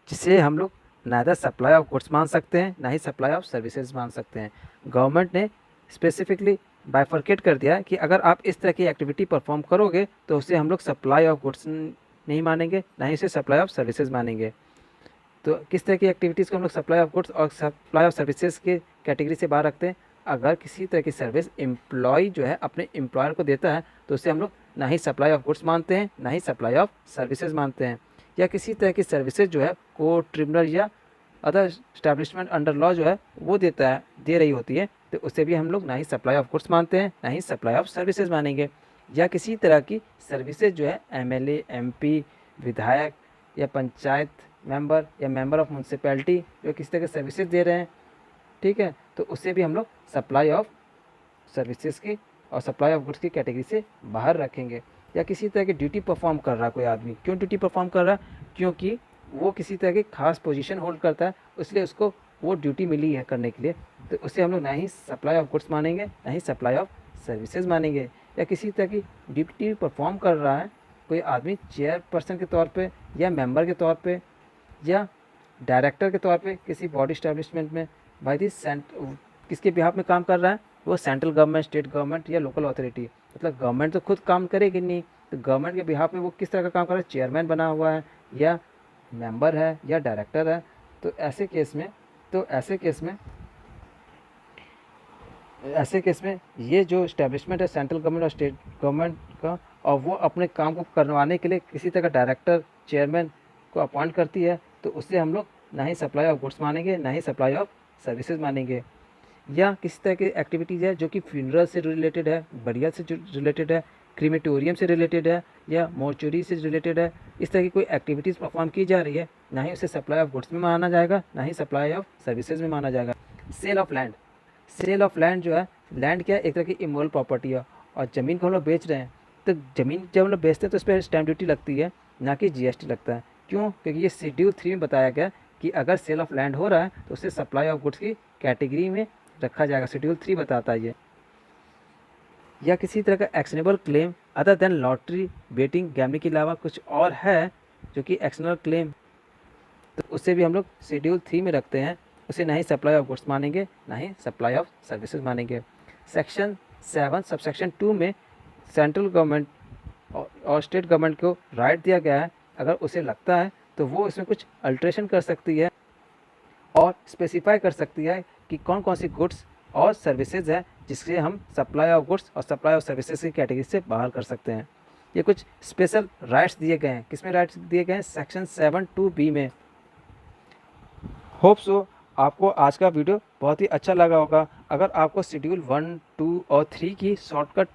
जिसे हम लोग नाइदर सप्लाई ऑफ गुड्स मान सकते हैं, ना ही सप्लाई ऑफ सर्विसेज मान सकते हैं। गवर्नमेंट ने स्पेसिफिकली बाइफरकेट कर दिया कि अगर आप इस तरह की एक्टिविटी परफॉर्म करोगे तो उसे हम लोग सप्लाई ऑफ गुड्स नहीं मानेंगे, ना ही उसे सप्लाई ऑफ सर्विसेज मानेंगे। तो किस तरह की एक्टिविटीज़ को हम लोग सप्लाई ऑफ गुड्स और सप्लाई ऑफ सर्विसेज के कैटेगरी से बाहर रखते हैं। अगर किसी तरह की सर्विस एम्प्लॉय जो है अपने एम्प्लॉयर को देता है, तो उसे हम लोग ना ही सप्लाई ऑफ गुड्स मानते हैं, ना ही सप्लाई ऑफ सर्विसेज मानते हैं। या किसी तरह की सर्विसेज जो है कोर्ट, ट्रिब्यूनल या अदर इस्टेब्लिशमेंट अंडर लॉ जो है वो दे रही होती है, तो उसे भी हम लोग ना ही सप्लाई ऑफ गुड्स मानते हैं, ना ही सप्लाई ऑफ सर्विसेज मानेंगे। या किसी तरह की सर्विसेज जो है एमएलए, एमपी, विधायक या पंचायत मेंबर या मेंबर ऑफ म्यूनसिपैलिटी जो किसी तरह की सर्विसेज दे रहे हैं, ठीक है, तो उसे भी हम लोग सप्लाई ऑफ सर्विसेज की और सप्लाई ऑफ गुड्स की कैटेगरी से बाहर रखेंगे। या किसी तरह की ड्यूटी परफॉर्म कर रहा है कोई आदमी, क्यों ड्यूटी परफॉर्म कर रहा है, क्योंकि वो किसी तरह की खास पोजीशन होल्ड करता है, इसलिए उसको वो ड्यूटी मिली है करने के लिए, तो उसे हम लोग ना ही सप्लाई ऑफ गुड्स मानेंगे, ना ही सप्लाई ऑफ सर्विसेज मानेंगे। या किसी तरह की ड्यूटी परफॉर्म कर रहा है कोई आदमी चेयरपर्सन के तौर पे या मेंबर के तौर पे या डायरेक्टर के तौर पे किसी बॉडी इस्टेब्लिशमेंट में, बाय दी किसके बिहाफ में काम कर रहा है, वो सेंट्रल गवर्नमेंट, स्टेट गवर्नमेंट या लोकल अथॉरिटी। मतलब गवर्नमेंट तो खुद काम करेगी नहीं, तो गवर्नमेंट के बिहाफ में वो किस तरह का काम कर रहा है, चेयरमैन बना हुआ है या मेंबर है या डायरेक्टर है। तो ऐसे केस में ये जो इस्टेब्लिशमेंट है सेंट्रल गवर्नमेंट और स्टेट गवर्नमेंट का, और वो अपने काम को करवाने के लिए किसी तरह का डायरेक्टर, चेयरमैन को अपॉइंट करती है, तो उससे हम लोग ना ही सप्लाई ऑफ गुड्स मानेंगे, ना ही सप्लाई ऑफ सर्विसेज मानेंगे। या किसी तरह की एक्टिविटीज़ है जो कि फ्यूनरल से रिलेटेड है, बरियल से रिलेटेड है, क्रीमेटोरियम से रिलेटेड है या मोर्चुरी से रिलेटेड है, इस तरह की कोई एक्टिविटीज़ परफॉर्म की जा रही है, ना ही उसे सप्लाई ऑफ गुड्स में माना जाएगा, ना ही सप्लाई ऑफ सर्विसेज में माना जाएगा। सेल ऑफ लैंड जो है, लैंड क्या है, एक तरह की इमोरल प्रॉपर्टी है, और ज़मीन को हम लोग बेच रहे हैं, तो ज़मीन जब हम लोग बेचते हैं तो उस पर स्टैम्प ड्यूटी लगती है, ना कि जीएसटी लगता है। क्यों? क्योंकि ये शेड्यूल 3 में बताया गया कि अगर सेल ऑफ लैंड हो रहा है तो उसे सप्लाई ऑफ गुड्स की कैटेगरी में रखा जाएगा, शेड्यूल 3 बताता है ये। या किसी तरह का actionable claim other than lottery, betting, gambling के अलावा कुछ और है जो कि एक्शनेबल क्लेम, तो उसे भी हम लोग शेड्यूल 3 में रखते हैं, उसे ना ही सप्लाई ऑफ गुड्स मानेंगे, ना ही सप्लाई ऑफ सर्विसेज मानेंगे। सेक्शन 7 सबसेक्शन 2 में सेंट्रल गवर्नमेंट और स्टेट गवर्नमेंट को राइट दिया गया है, अगर उसे लगता है तो वो इसमें कुछ अल्ट्रेशन कर सकती है और स्पेसिफाई कर सकती है कि कौन कौन सी गुड्स और सर्विसेज है जिससे हम सप्लाई ऑफ गुड्स और सप्लाई ऑफ सर्विसेज की कैटेगरी से बाहर कर सकते हैं। ये कुछ स्पेशल राइट्स दिए गए हैं। किसमें राइट्स दिए गए हैं? सेक्शन 7(2)(b) में। होप सो आपको आज का वीडियो बहुत ही अच्छा लगा होगा। अगर आपको शेड्यूल 1, 2 और 3 की शॉर्टकट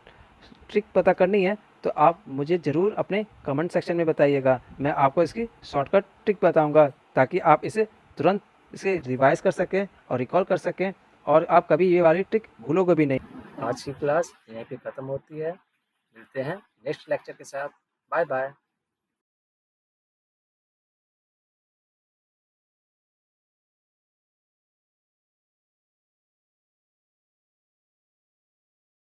ट्रिक पता करनी है तो आप मुझे ज़रूर अपने कमेंट सेक्शन में बताइएगा। मैं आपको इसकी शॉर्टकट ट्रिक बताऊंगा ताकि आप इसे तुरंत इसे रिवाइज कर सकें और रिकॉल कर सकें और आप कभी ये वाली ट्रिक भूलोगे भी नहीं। आज की क्लास यहीं पे ख़त्म होती है। मिलते हैं नेक्स्ट लेक्चर के साथ। Bye bye.